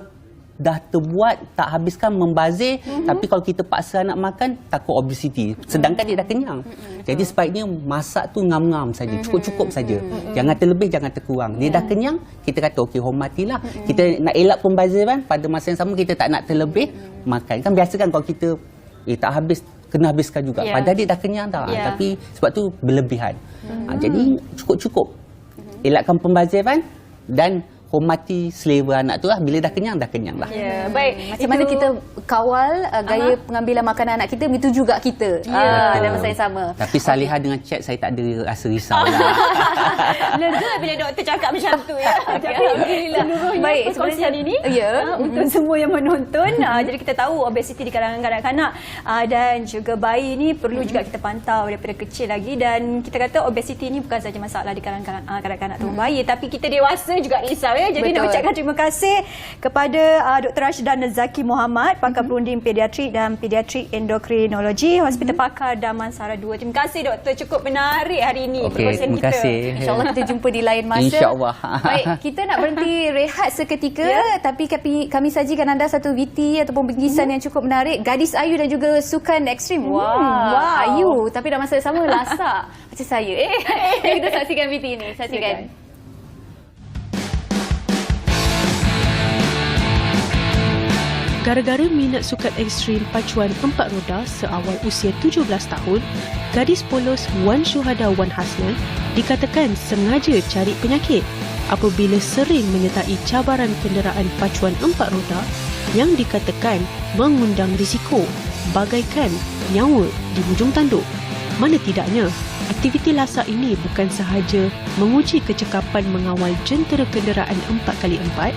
dah terbuat tak habiskan membazir, tapi kalau kita paksa anak makan takut obesity sedangkan dia dah kenyang. Jadi sebaiknya masak tu ngam-ngam saja, cukup-cukup saja. Jangan terlebih, jangan terkurang. Dia dah kenyang, kita kata hormatilah. Kita nak elak pembaziran, pada masa yang sama kita tak nak terlebih makan. Kan biasa kan kalau kita tak habis, kena habiskan juga. Padahal dia dah kenyang tak. Tapi sebab tu berlebihan. Jadi cukup-cukup. Elakkan pembaziran dan hormati selera anak tu lah. Bila dah kenyang lah. Baik. Macam mana kita kawal gaya pengambilan makanan anak kita, begitu juga kita dalam masa yang sama. Tapi Salihah dengan chat saya tak ada rasa risau lah. Lega bila doktor cakap macam tu ya. Alhamdulillah. Baik, perkongsian ini untuk semua yang menonton. Jadi kita tahu obesiti di kalangan kanak-kanak dan juga bayi ni perlu juga kita pantau daripada kecil lagi. Dan kita kata obesiti ni bukan saja masalah di kalangan kanak-kanak tu bayi, tapi kita dewasa juga risau. Jadi nak ucapkan terima kasih kepada Dr. Rashidan Zaki Muhammad, pakar perunding pediatrik dan pediatrik endokrinologi, Hospital Pakar Damansara 2. Terima kasih doktor, cukup menarik hari ini perkongsian kita. Terima kasih. InsyaAllah kita jumpa di lain masa. InsyaAllah. Baik, kita nak berhenti rehat seketika, tapi kami sajikan anda satu VT ataupun bingkisan yang cukup menarik. Gadis ayu dan juga sukan ekstrim. Wow. Ayu, tapi dalam masa yang sama lasak macam saya. Kita saksikan VT ini. Saksikan. Gara-gara minat sukan ekstrim pacuan 4 roda seawal usia 17 tahun, gadis polos Wan Syuhada Wan Hasnan dikatakan sengaja cari penyakit apabila sering menyertai cabaran kenderaan pacuan 4 roda yang dikatakan mengundang risiko bagaikan nyawa di hujung tanduk. Mana tidaknya, aktiviti lasak ini bukan sahaja menguji kecekapan mengawal jentera kenderaan 4x4,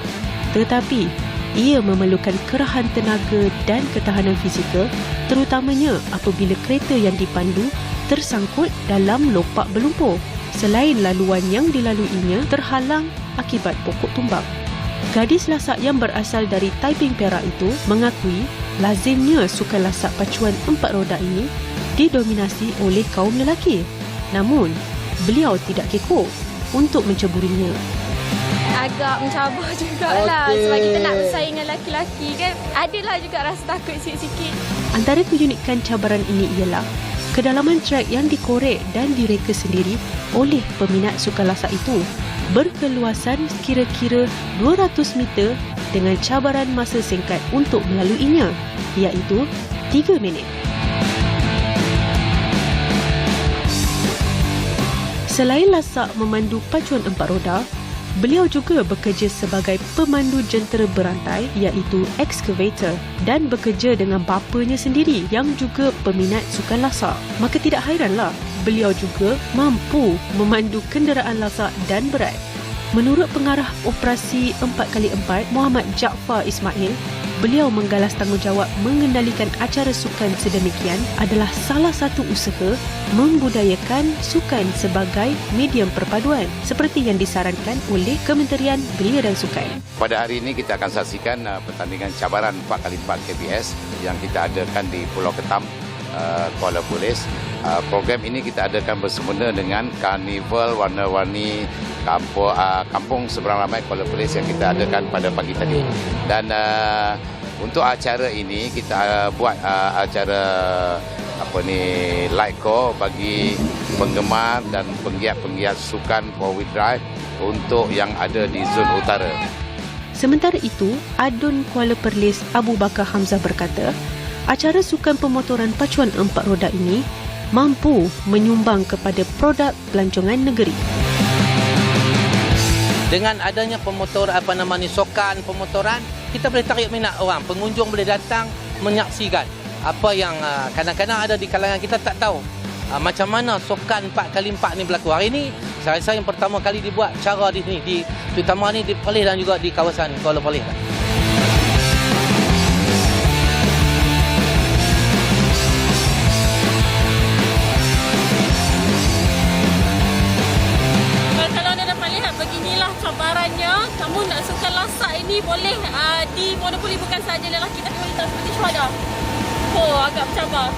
tetapi ia memerlukan kerahan tenaga dan ketahanan fizikal, terutamanya apabila kereta yang dipandu tersangkut dalam lopak berlumpur, selain laluan yang dilaluinya terhalang akibat pokok tumbang. Gadis lasak yang berasal dari Taiping Perak itu mengakui lazimnya sukan lasak pacuan 4 roda ini didominasi oleh kaum lelaki. Namun, beliau tidak kekok untuk menceburinya. Agak mencabar jugalah sebab kita nak bersaing dengan lelaki-lelaki kan. Adalah juga rasa takut sikit-sikit. Antara keunikan cabaran ini ialah kedalaman trek yang dikorek dan direka sendiri oleh peminat sukan lasak itu berkeluasan kira-kira 200 meter dengan cabaran masa singkat untuk melaluinya, iaitu 3 minit. Selain lasak memandu pacuan 4 roda, Beliau juga bekerja sebagai pemandu jentera berantai iaitu excavator dan bekerja dengan bapanya sendiri yang juga peminat sukan lasak. Maka tidak hairanlah beliau juga mampu memandu kenderaan lasak dan berat. Menurut pengarah operasi 4x4 Muhammad Jaafar Ismail, beliau menggalas tanggungjawab mengendalikan acara sukan sedemikian adalah salah satu usaha membudayakan sukan sebagai medium perpaduan seperti yang disarankan oleh Kementerian Belia dan Sukan. Pada hari ini kita akan saksikan pertandingan cabaran 4x4 KBS yang kita adakan di Pulau Ketam, Kuala Perlis. Program ini kita adakan bersempena dengan karnival warna-warni kampung seberang ramai Kuala Perlis yang kita adakan pada pagi tadi. Dan untuk acara ini kita buat acara light call bagi penggemar dan penggiat-penggiat sukan 4-wheel drive untuk yang ada di zon utara. Sementara itu, Adun Kuala Perlis Abu Bakar Hamzah berkata, acara sukan pemotoran pacuan 4 roda ini mampu menyumbang kepada produk pelancongan negeri. Dengan adanya sokan pemotoran, kita boleh tarik minat orang. Pengunjung boleh datang menyaksikan apa yang kadang-kadang ada di kalangan kita tak tahu. Macam mana sokan 4x4 ni berlaku. Hari ini saya rasa yang pertama kali dibuat cara di sini, terutama ni di Perlis dan juga di kawasan Kuala Perlis. Cabarannya, kamu nak sukan lasak ini boleh dimonopoli bukan sahaja lelaki tapi wanita seperti Syuhada. Oh, agak mencabar.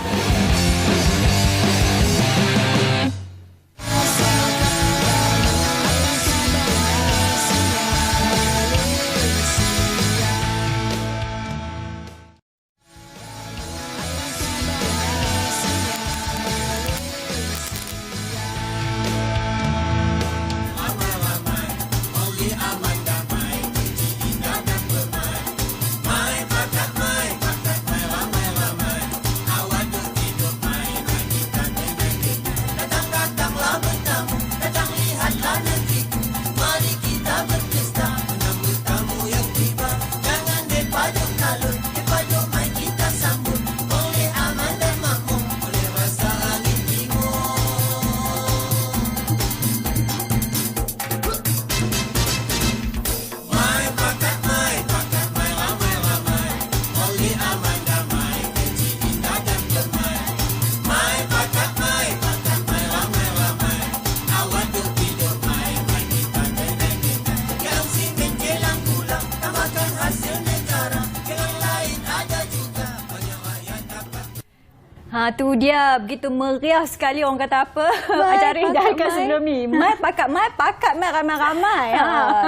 Tu dia begitu meriah sekali orang kata apa acara hidangan sebelum ni. Mai pakat mai ramai-ramai.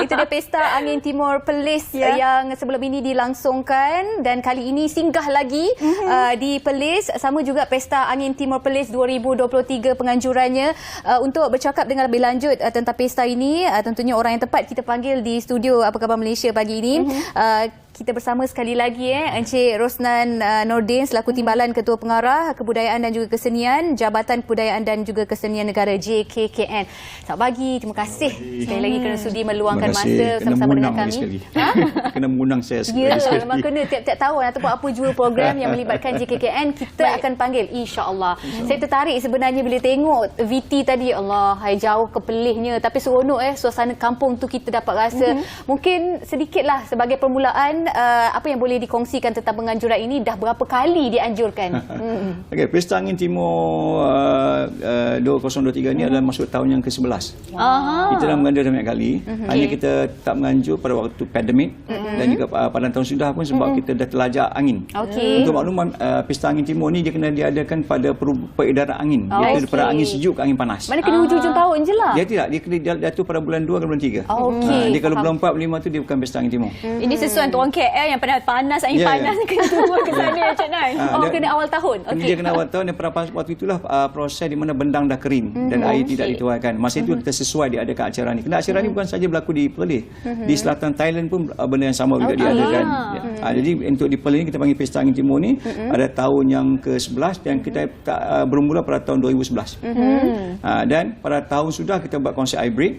Itu dia Pesta Angin Timur Perlis yang sebelum ini dilangsungkan dan kali ini singgah lagi di Perlis. Sama juga Pesta Angin Timur Perlis 2023 penganjurannya. Untuk bercakap dengan lebih lanjut tentang pesta ini, tentunya orang yang tepat kita panggil di studio Apa Khabar Malaysia pagi ini. Kita bersama sekali lagi Encik Rosnan Nordin selaku Timbalan Ketua Pengarah Kebudayaan dan juga Kesenian Jabatan Kebudayaan dan juga Kesenian Negara JKKN. Selamat pagi, terima kasih sekali lagi kerana sudi meluangkan masa bersama-sama dengan kami. Kena mengundang saya sekali. Ya, memang kena tiap-tiap tahun ataupun apa jua program yang melibatkan JKKN kita akan panggil insya-Allah. Saya tertarik sebenarnya bila tengok VT tadi, Allah, hai jauh ke Perlisnya tapi seronok suasana kampung tu kita dapat rasa. Mungkin sedikitlah sebagai permulaan apa yang boleh dikongsikan tentang penganjuran ini, dah berapa kali dianjurkan? Okey, Pesta Angin Timur 2023 ini adalah masuk tahun yang ke-11. Kita dah menganjur banyak kali. Hanya kita tak menganjur pada waktu pandemik dan juga pada tahun sudah pun sebab kita dah terlajak angin. Untuk makluman, Pesta Angin Timur ni dia kena diadakan pada peredaran angin. Iaitu daripada angin sejuk ke angin panas. Mana kena hujung-hujung tahun je lah? Dia tidak, dia kena jatuh pada bulan 2 ke bulan 3. Dia kalau bulan 4, 5 tu dia bukan Pesta Angin Timur. Ini sesuai untuk orang KL yang pernah panas, angin panas, kena turun ke sana Cik Nan. Kena awal tahun. Dia kena awal tahun dan pada waktu itulah proses di mana bendang dah kering dan air tidak dituaikan. Masa itu kita sesuai diadakan acara ni. Kerana acara ni bukan saja berlaku di Perlis. Di selatan Thailand pun benda yang sama juga diadakan. Jadi untuk di Perlis ni kita panggil Pesta Angin Timur ni ada tahun yang ke-11 dan kita bermula pada tahun 2011. Dan pada tahun sudah kita buat konsert air break.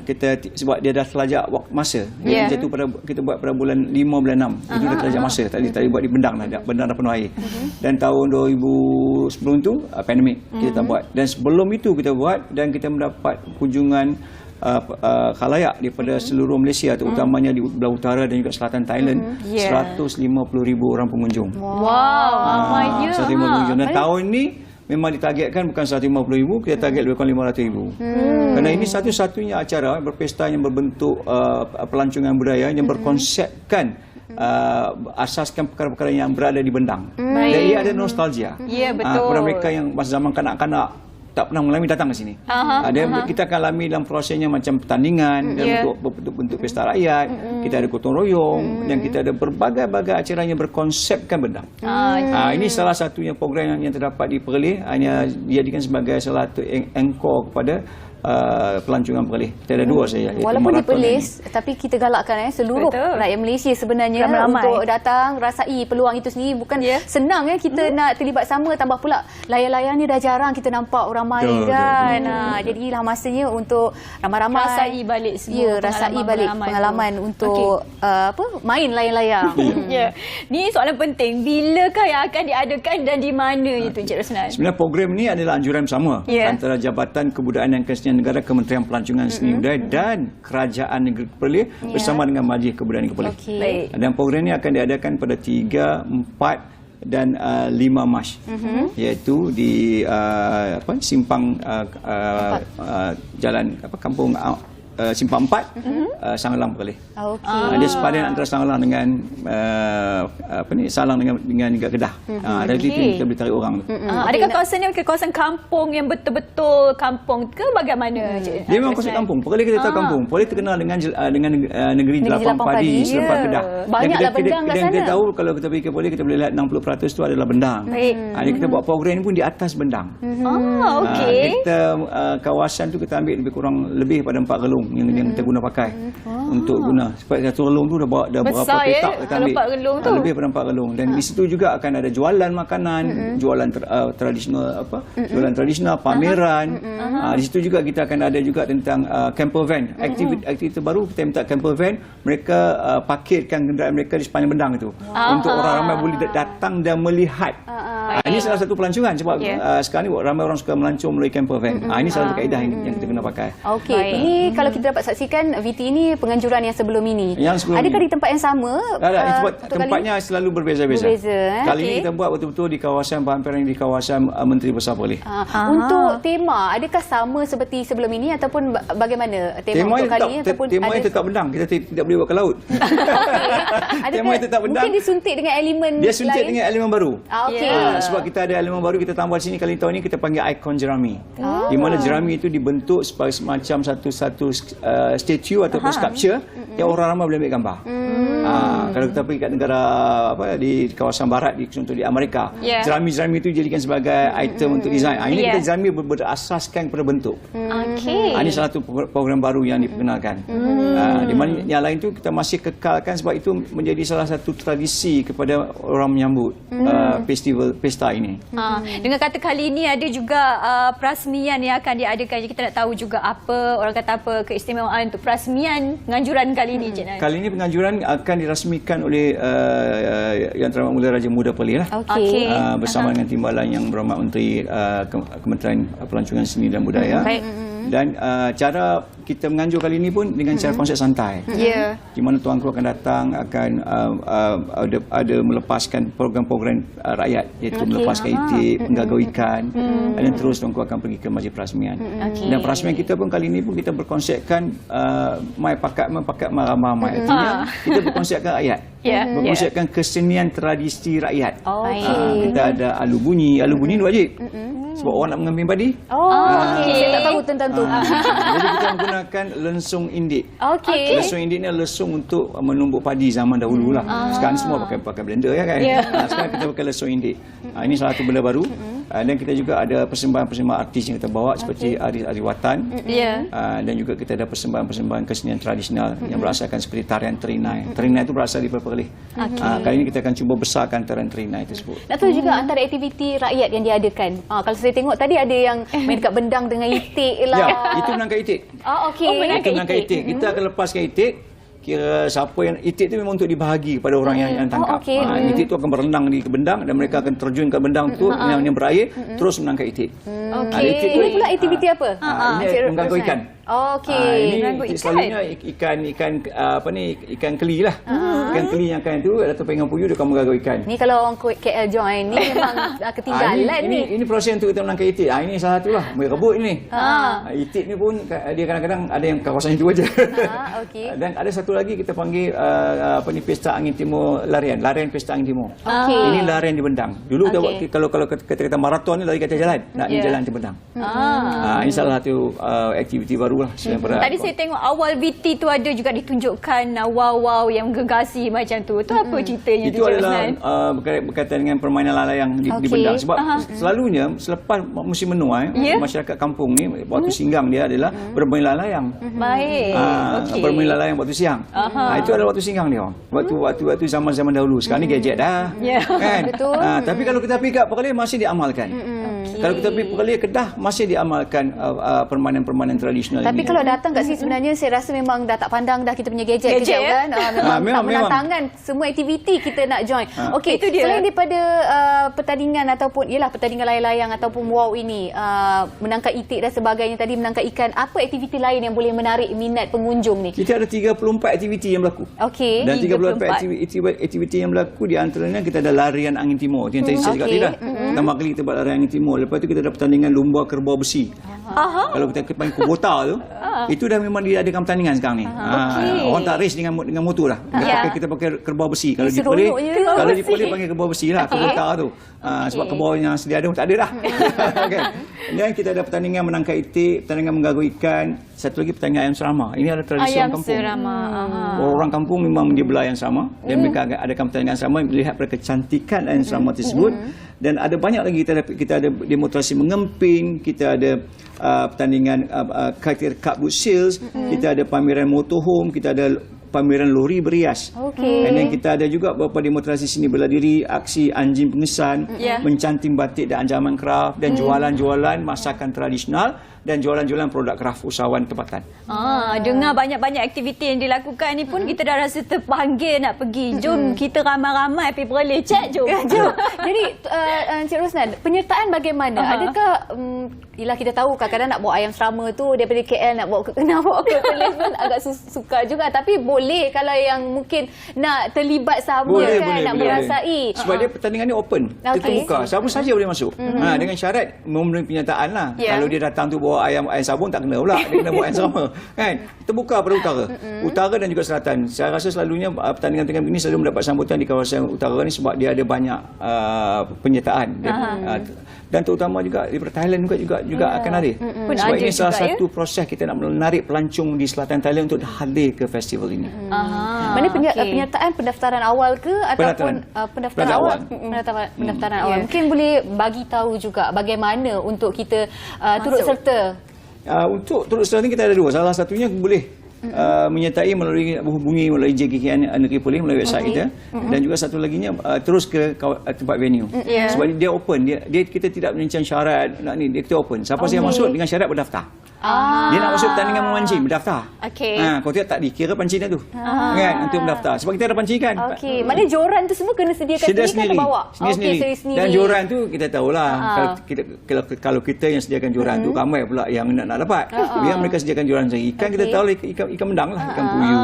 Kita sebab dia dah terlajak waktu masa. Dia jatuh pada kita buat pada bulan 5 bulan 6. Itu dah terlajak masa. Tadi buat di bendang dah. Bendang dah penuh air. Dan tahun 2010 tu pandemik kita tak buat. Dan sebelum itu kita buat dan kita mendapat kunjungan khalayak daripada seluruh Malaysia, terutamanya di belah utara dan juga selatan Thailand. 150,000 orang pengunjung. Ramainya. 150,000 pengunjung. Dan tahun ni memang ditargetkan bukan 150,000, kita target lebih kurang 500,000. Kerana ini satu-satunya acara berpesta yang berbentuk pelancongan budaya yang berkonsepkan asaskan perkara-perkara yang berada di bendang. Dan ia ada nostalgia. Ya, betul. Kepada mereka yang masa zaman kanak-kanak tak pernah mengalami datang ke sini. Kita akan alami dalam prosesnya macam pertandingan dalam bentuk pesta rakyat. Kita ada gotong royong dan kita ada berbagai-bagai acara yang berkonsepkan bendang. Ini salah satunya program yang terdapat di Perlis, hanya dijadikan sebagai salah satu angkor kepada pelancongan Perlis. Kita ada dua saja. Walaupun di Perlis, tapi kita galakkan seluruh rakyat Malaysia sebenarnya untuk datang rasai peluang itu sendiri. Bukan senang kita nak terlibat sama, tambah pula layar-layar ni dah jarang kita nampak orang main kan. Jadilah masanya untuk ramai-ramai rasai balik semua rasai balik pengalaman untuk main layar-layar. Ni soalan penting, bilakah yang akan diadakan dan di mana itu Encik Rosnan? Sebenarnya program ni adalah anjuran bersama antara Jabatan Kebudayaan dan Kesenian Negara, Kementerian Pelancongan Seni Budaya dan Kerajaan Negeri Perlis bersama dengan Majlis Kebudayaan Negeri Perlis. Dan program ini akan diadakan pada 3, 4 dan 5 Mac, iaitu di simpang jalan Kampung Simpang 4 Sangalang Perlis. Dia sepadan antara Sangalang dengan Salang dengan juga Kedah. Dari situ kita boleh tarik orang tu. Adakah kawasan ni kawasan kampung yang betul-betul kampung ke bagaimana? Dia memang kawasan kampung. Perlis kita tahu kampung. Perlis terkenal dengan negeri jelapang padi selepas Kedah. Banyaklah bendang kat sana. Dan kita tahu kalau kita pergi ke Perlis kita boleh lihat 60% tu adalah bendang. Jadi kita buat program ni pun di atas bendang. Kita kawasan tu kita ambil lebih kurang pada 4 relung yang kita guna pakai untuk guna. Sebab satu relung tu dah berapa petak kita ambil. Lebih pada 4 relung. Dan di situ juga akan ada jualan makanan, jualan tradisional jualan tradisional, pameran. Di situ juga kita akan ada juga tentang camper van. Aktiviti baru kita minta camper van, mereka parkirkan kenderaan mereka di sepanjang bendang itu untuk orang ramai boleh datang dan melihat. Ini salah satu pelancongan sebab sekarang ni ramai orang suka melancong melalui camper van. Ini salah satu kaedah yang kita kena pakai. Ini kalau kita dapat saksikan VT ini penganjuran yang sebelum ini. Adakah di tempat yang sama? Tempatnya selalu berbeza-beza. Kali ini kita buat betul-betul di kawasan Bahan di kawasan Menteri Besar Perlis. Untuk tema, adakah sama seperti sebelum ini ataupun bagaimana tema untuk kali ini? Tema yang tetap bendang. Kita tidak boleh buat ke laut. Tema yang tetap bendang. Mungkin disuntik dengan elemen lain? Dia suntik dengan elemen baru. Sebab kita ada elemen baru kita tambah sini kali tahun ini kita panggil ikon jerami. Di mana jerami itu dibentuk sebagai semacam satu statue ataupun sculpture yang orang ramai boleh ambil gambar. Kalau kita pergi kat negara di kawasan barat contoh di Amerika, jerami-jerami itu dijadikan sebagai item untuk design. Ini kita jerami berasaskan kepada bentuk. Ini salah satu program baru yang diperkenalkan. Di mana yang lain tu kita masih kekalkan sebab itu menjadi salah satu tradisi kepada orang menyambut festival pesta ini. Dengan kata kali ini ada juga perasmian yang akan diadakan. Kita nak tahu juga apa keistimewaan untuk perasmian penganjuran kali ini, Cik Nan. Kali ini penganjuran akan dirasmikan oleh Yang Terhormat Mulia Raja Muda Perlis bersama dengan timbalan Yang Berhormat Menteri Kementerian Pelancongan Seni dan Budaya. Dan cara kita menganjur kali ini pun dengan cara konsep santai. Di mana tuan kru akan datang akan ada melepaskan program-program rakyat, iaitu melepaskan itik, menggagau ikan, dan terus tuan kru akan pergi ke majlis perasmian. Dan perasmian kita pun kali ini pun kita berkonsepkan mai pakat ramai. Artinya kita berkonsepkan rakyat. Berkonsepkan kesenian tradisi rakyat. Kita ada alu bunyi ni wajib. Sebab orang nak mengamping padi. Saya tak tahu tentang tu. Jadi kita menggunakan lensung indik. Lensung indik ni lensung untuk menumbuk padi zaman dahulu lah. Sekarang ni semua pakai blender ya kan. Sekarang kita pakai lensung indik. Ini salah satu benda baru. Dan kita juga ada persembahan-persembahan artis yang kita bawa seperti Ari Watan. Dan juga kita ada persembahan-persembahan kesenian tradisional yang berasaskan seperti tarian Terinai. Terinai itu berasal di Perlis. Kali ini kita akan cuba besarkan tarian Terinai tersebut. Nak tahu juga antara aktiviti rakyat yang diadakan. Kalau saya tengok tadi ada yang main dekat bendang dengan itik lah. Ya, itu menangkap itik. Itu menangkap itik. Kita akan lepaskan itik. Kira siapa yang itik tu memang untuk dibahagi kepada orang yang tangkap. Itik tu akan berenang di bendang dan mereka akan terjun ke bendang tu yang berair terus menangkap itik. Ini pula aktiviti apa? Ini mengganggu ikan. Ini selalunya ikan keli lah. Ikan keli yang akan tu Dato' Pengang Puyu dia akan mengganggu ikan. Ni kalau orang KL join ni memang ketinggalan ni. Ini proses untuk kita menangkap itik. Ini salah satu lah. Merebut ni. Itik ni pun dia kadang-kadang ada yang kawasan itu aja. Dan ada satu lagi kita panggil pesta angin timur larian pesta angin timur. Ini larian di bendang. Dulu kalau kata maraton ni lari kat jalan, nak jalan di bendang. Ini salah satu aktiviti baru lah. Tadi saya tengok awal VT tu ada juga ditunjukkan wow yang menggegasi macam tu. Tu apa ceritanya itu adalah berkaitan dengan permainan lalayang di bendang. Sebab selalunya selepas musim menuai masyarakat kampung ni waktu singgang dia adalah bermain lalayang. Bermain lalayang waktu siang. Itu adalah waktu singgang dia. Waktu zaman-zaman dahulu. Sekarang ni gadget dah. Kan? Tapi kalau kita pergi kat Perlis masih diamalkan. Kalau kita pergi Perlis Kedah masih diamalkan permainan-permainan tradisional. Tapi kalau datang kat sini sebenarnya saya rasa memang dah tak pandang dah kita punya gadget kan. Memang menantangkan semua aktiviti kita nak join. Okey, selain daripada pertandingan ataupun pertandingan layang-layang ataupun wow ini, menangkap itik dan sebagainya tadi, menangkap ikan, apa aktiviti lain yang boleh menarik minat pengunjung ni? Kita ada 34 aktiviti yang berlaku. Dan 34 aktiviti yang berlaku di antaranya kita ada larian angin timur. Yang tadi saya cakap tadi dah. Pertama kali kita buat larian angin timur. Lepas tu kita ada pertandingan lumba kerbau besi. Kalau kita panggil kubota tu, itu dah memang diadakan pertandingan sekarang ni. Orang tak race dengan motor lah. Kita pakai kerbau besi. Kalau di Perlis panggil kerbau besi lah, kubota tu. Sebab kerbau yang sedia ada tak ada dah. Dan kita ada pertandingan menangkap itik, pertandingan mengganggu ikan, satu lagi pertandingan ayam serama. Ini adalah tradisi orang kampung. Orang kampung memang menyebelah ayam serama dan mereka adakan pertandingan serama melihat pada kecantikan ayam serama tersebut. Dan ada banyak lagi kita ada demonstrasi mengemping, kita ada pertandingan Cup Boot Sales, kita ada pameran motorhome, kita ada pameran lori berias. Dan kita ada juga beberapa demonstrasi seni bela diri, aksi anjing pengesan, mencanting batik dan anjaman kraft, dan jualan-jualan masakan tradisional dan jualan-jualan produk kraft usahawan tempatan. Dengar banyak-banyak aktiviti yang dilakukan ni pun kita dah rasa terpanggil nak pergi. Jom kita ramai-ramai pergi Perlis. Jom. Jadi Encik Rosnan, penyertaan bagaimana? Adakah kita tahu kadang-kadang nak bawa ayam serama tu daripada KL nak bawa ke Perlis pun agak sukar juga, tapi boleh kalau yang mungkin nak terlibat sama nak merasai. Sebab dia pertandingan ni open, terbuka, siapa saja boleh masuk. Dengan syarat memenuhi penyataan lah. Kalau dia datang tu bawa ayam sabun tak kena pula, dia kena bawa ayam serama kan. Terbuka pada utara dan juga selatan. Saya rasa selalunya pertandingan-pertandingan begini selalu mendapat sambutan di kawasan utara ni sebab dia ada banyak penyertaan. Dan terutama juga di Thailand juga akan hadir. Sebab ini salah satu proses kita nak menarik pelancong di selatan Thailand untuk hadir ke festival ini. Mana penyertaan pendaftaran awal ke ataupun pendaftaran awal? Pendaftaran awal. Mungkin boleh bagi tahu juga bagaimana untuk kita turut serta. Untuk turut serta ni kita ada dua. Salah satunya boleh menyertai berhubungi melalui JKKN Negeri Perlis melalui website kita, dan juga satu laginya terus ke tempat venue. Sebab dia open, dia kita tidak merancang syarat dia kita open. Siapa yang masuk dengan syarat berdaftar. Dia nak masuk pertandingan memancing, berdaftar. Kalau tidak tak dikira pancing dah tu. Kan, untuk berdaftar. Sebab kita ada pancing kan. Maknanya joran tu semua kena sediakan sendiri atau bawa? Sendiri. Dan joran tu kita tahulah. Kalau kita yang sediakan joran tu, ramai pula yang nak dapat. Biar mereka sediakan joran sendiri. Ikan kita tahu ikan mendang lah, ikan puyuh,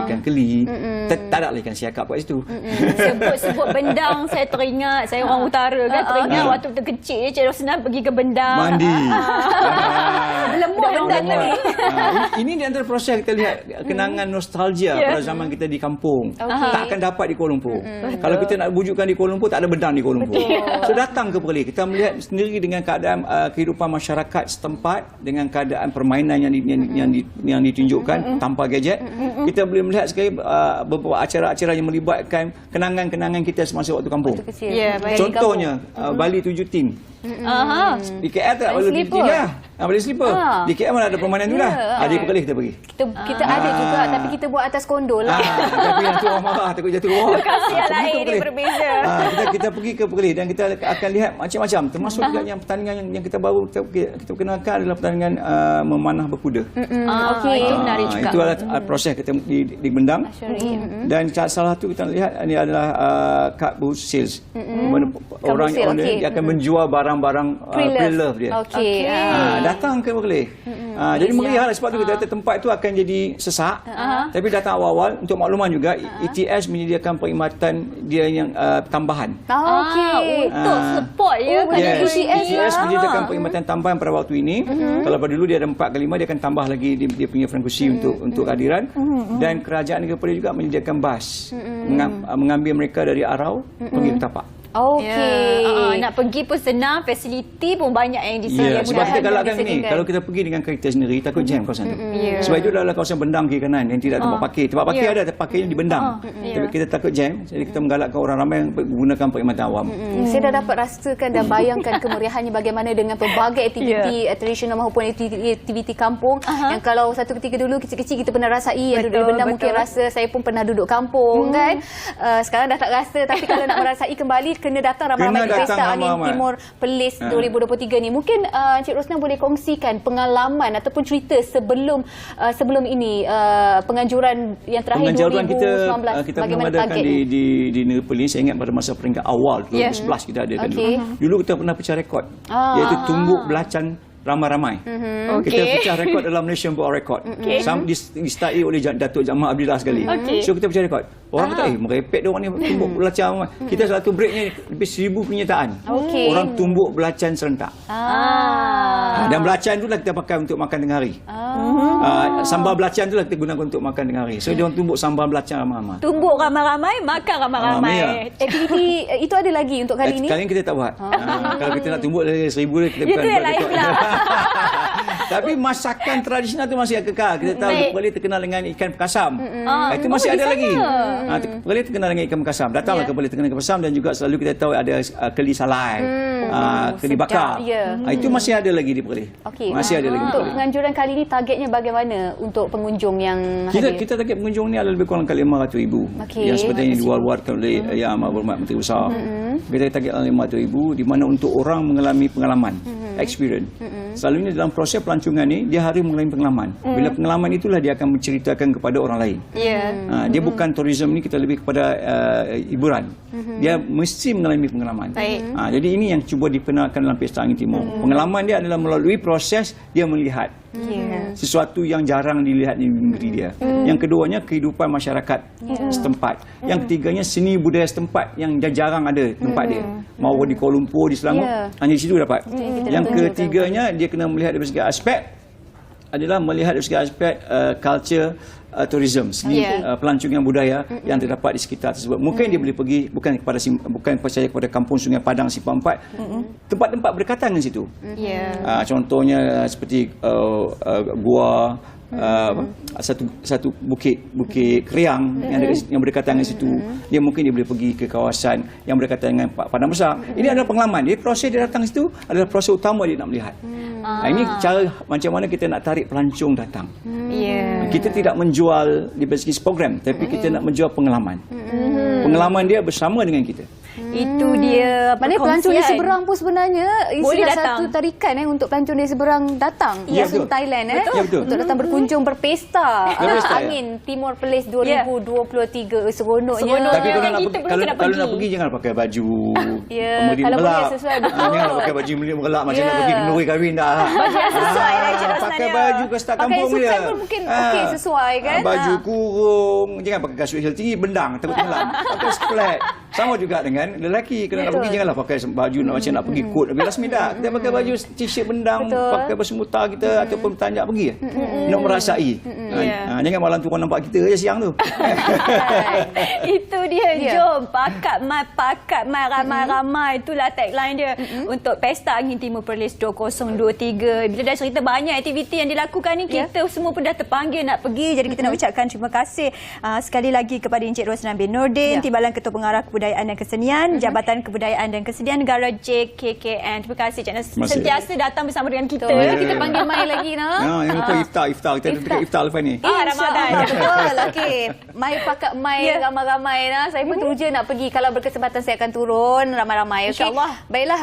ikan keli. Tak ada lah ikan siakap kat situ. Sebut bendang, saya teringat, saya orang utara kan, teringat waktu kecil Cik Rosnan pergi ke bendang. Mandi. Berlemur Budak-budak ni. Ini di antara proses kita lihat kenangan nostalgia pada zaman kita di kampung. Tak akan dapat di Kuala Lumpur. Kalau kita nak wujudkan di Kuala Lumpur, tak ada bedang di Kuala Lumpur. So datang ke Perlis, kita melihat sendiri dengan keadaan kehidupan masyarakat setempat, dengan keadaan permainan yang ditunjukkan tanpa gadget. Kita boleh melihat sekali beberapa acara-acara yang melibatkan kenangan-kenangan kita semasa waktu kampung. Contohnya Bali 7 tim. Di KL tak Bali 7 tim lah. Bali Slipper. Di KL mana ada permainan tu lah. Di Perlis kita pergi. Kita ada juga, tapi kita buat atas kondol lah. Tapi nanti orang marah, takut jatuh bawah. Lokasi yang lain dia berbeza. Kita pergi ke Perlis dan kita akan lihat macam-macam. Termasuk juga yang pertandingan yang kita baru kita kenalkan adalah pertandingan memanah berkuda. Itu menarik juga. Itu adalah proses kita di Bendang. Dan salah satu kita lihat ini adalah card book sales. Orang dia akan menjual barang-barang pre-love dia. Datang ke Perlis. Jadi meriah lah, sebab tu kita kata tempat itu akan jadi sesak. Tapi datang awal-awal untuk makluman juga ETS menyediakan perkhidmatan dia yang tambahan. Untuk support ETS menyediakan perkhidmatan tambahan pada waktu ini. Kalau pada dulu dia ada 4 ke 5, dia akan tambah lagi dia punya frekuensi untuk kehadiran. Dan kerajaan negara Perlis juga menyediakan bas mengambil mereka dari Arau pergi ke Tapak. Nak pergi pun senang, fasiliti pun banyak yang disediakan. Sebab kita galakkan ni, kalau kita pergi dengan kereta sendiri, takut jam kawasan tu. Sebab itu adalah kawasan Bendang kiri kanan yang tidak tempat parkir. Tempat parkir ada, parkirnya di Bendang. Tapi kita takut jam, jadi kita menggalakkan orang ramai yang menggunakan perkhidmatan awam. Saya dah dapat rasakan dan bayangkan kemeriahannya bagaimana dengan pelbagai aktiviti tradisional maupun aktiviti kampung. Yang kalau satu ketika dulu kecil-kecil kita pernah rasai, yang duduk di Bendang mungkin rasa, saya pun pernah duduk kampung kan. Sekarang dah tak rasa, tapi kalau nak merasai kembali, kena datang ramai-ramai di Pesta Angin Timur Perlis 2023 ni. Mungkin Encik Rosnah boleh kongsikan pengalaman ataupun cerita sebelum ini, penganjuran yang terakhir 2019. Kita pernah adakan di Negeri Perlis. Saya ingat pada masa peringkat awal 2011 kita adakan dulu kita pernah pecah rekod, iaitu tumbuk belacan ramai-ramai. Kita pecah rekod dalam Malaysian Book of Record. Distai oleh Datuk Jamal Abdillah sekali. So kita pecah rekod. Orang kata, merepek dia orang ni tumbuk belacan. Kita satu breaknya lebih 1,000 penyataan. Orang tumbuk belacan serentak. Dan belacan itulah kita pakai untuk makan tengah hari. Sambal belacan itulah kita gunakan untuk makan tengah hari. So dia orang tumbuk sambal belacan ramai-ramai. Tumbuk ramai-ramai, makan ramai-ramai. Aktiviti itu ada lagi untuk kali ini? Kali ini kita tak buat. Kalau kita nak tumbuk dari 1,000 kita bukan buat rekod. Tapi masakan tradisional itu masih kekal. Kita tahu Perlis terkenal dengan ikan perkasam. Itu masih ada lagi. Perlis terkenal dengan ikan perkasam. Datanglah ke Perlis terkenal ikan perkasam, dan juga selalu kita tahu ada keli salai, keli bakar. Itu masih ada lagi di Perlis. Masih ada lagi. Untuk penganjuran kali ini targetnya bagaimana untuk pengunjung yang hadir? Kita target pengunjung ni adalah lebih kurang kali 500,000 yang sepertinya diluar-luarkan oleh Yang Amat Berhormat Menteri Besar. Kita target 500,000 di mana untuk orang mengalami pengalaman, experience. Selalunya dalam proses pelancongan ni dia harus mengalami pengalaman. Bila pengalaman itulah dia akan menceritakan kepada orang lain. Dia bukan tourism ni, kita lebih kepada hiburan. Dia mesti mengalami pengalaman. Jadi ini yang cuba diperkenalkan dalam Pesta Angin Timur. Pengalaman dia adalah melalui proses dia melihat sesuatu yang jarang dilihat di negeri dia. Yang keduanya kehidupan masyarakat setempat. Yang ketiganya seni budaya setempat yang jarang ada tempat dia. Maupun di Kuala Lumpur, di Selangor, hanya di situ dapat. Yang ketiganya dia kena melihat dari segi aspek adalah melihat dari segi aspek culture tourism, segi pelancongan budaya yang terdapat di sekitar tersebut. Mungkin dia boleh pergi bukan saja kepada Kampung Sungai Padang Simpang 4, tempat-tempat berdekatan dengan situ. Contohnya seperti gua, satu bukit Keriang yang berdekatan dengan situ. Dia mungkin dia boleh pergi ke kawasan yang berdekatan dengan Padang Besar. Ini adalah pengalaman. Dia proses dia datang situ adalah proses utama dia nak melihat. Ini cara macam mana kita nak tarik pelancong datang. Kita tidak menjual di basis program, tapi kita nak menjual pengalaman. Pengalaman dia bersama dengan kita. Itu dia Maknanya pelancong di seberang pun sebenarnya boleh datang. Satu tarikan untuk pelancong di seberang datang. Untuk Thailand untuk datang berkunjung berpesta. Angin Timur Perlis 2023 seronoknya. Tapi kalau nak pergi jangan pakai baju kalau boleh sesuai betul. Jangan pakai baju melak macam nak pergi kenduri kahwin dah. Baju yang sesuai lah Encik Rosnah. Pakai baju ke start kampung dia. Pakai pun mungkin okey sesuai kan. Baju kurung, jangan pakai kasut heel tinggi bendang takut tenggelam. Pakai flat. Sama juga dengan lelaki. Kalau nak pergi, janganlah pakai baju nak macam nak pergi kot. Last minute tak. Kita pakai baju t-shirt bendang, pakai bersemutar kita ataupun tanjak pergi. Nak merasai. Jangan malam tu orang nampak kita je siang tu. Itu dia. Jom pakat mai ramai-ramai. Itulah tagline dia untuk Pesta Angin Timur Perlis 2023. Bila dah cerita banyak aktiviti yang dilakukan ni, kita semua pun dah terpanggil nak pergi. Jadi kita nak ucapkan terima kasih sekali lagi kepada Encik Roslan bin Nordin, Timbalan Ketua Pengarah Kebudayaan dan Kesenian, Jabatan Kebudayaan dan Kesenian Negara JKKN. Terima kasih kerana sentiasa datang bersama dengan kita. Kita panggil Mai lagi Yang lupa iftar. Kita dekat iftar lepas ni. Ramadan. Betul. Okey. Mai pakat mai ramai-ramai nah. Saya pun teruja nak pergi. Kalau berkesempatan saya akan turun ramai-ramai. Okey. InsyaAllah. Baiklah,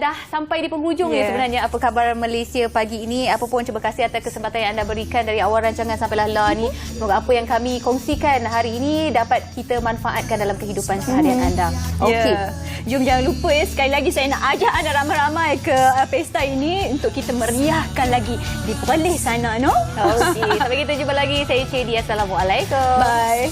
dah sampai di penghujung ni sebenarnya apa khabar Malaysia pagi ini. Apa pun terima kasih atas kesempatan yang anda berikan dari awal rancangan sampailah lah ni. Semoga apa yang kami kongsikan hari ini dapat kita manfaatkan dalam kehidupan seharian anda. Okey. Jom jangan lupa sekali lagi saya nak ajak anda ramai-ramai ke pesta ini untuk kita meriahkan lagi di Perlis sana, no? Okey. Sampai kita jumpa lagi. Saya Cedi. Assalamualaikum. Bye.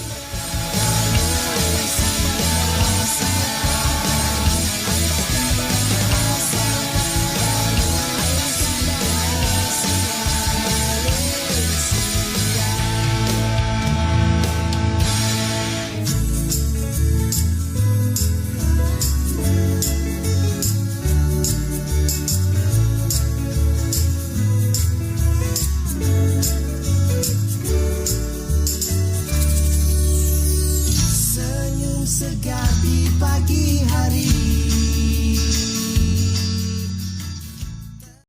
Senyum segar di pagi hari.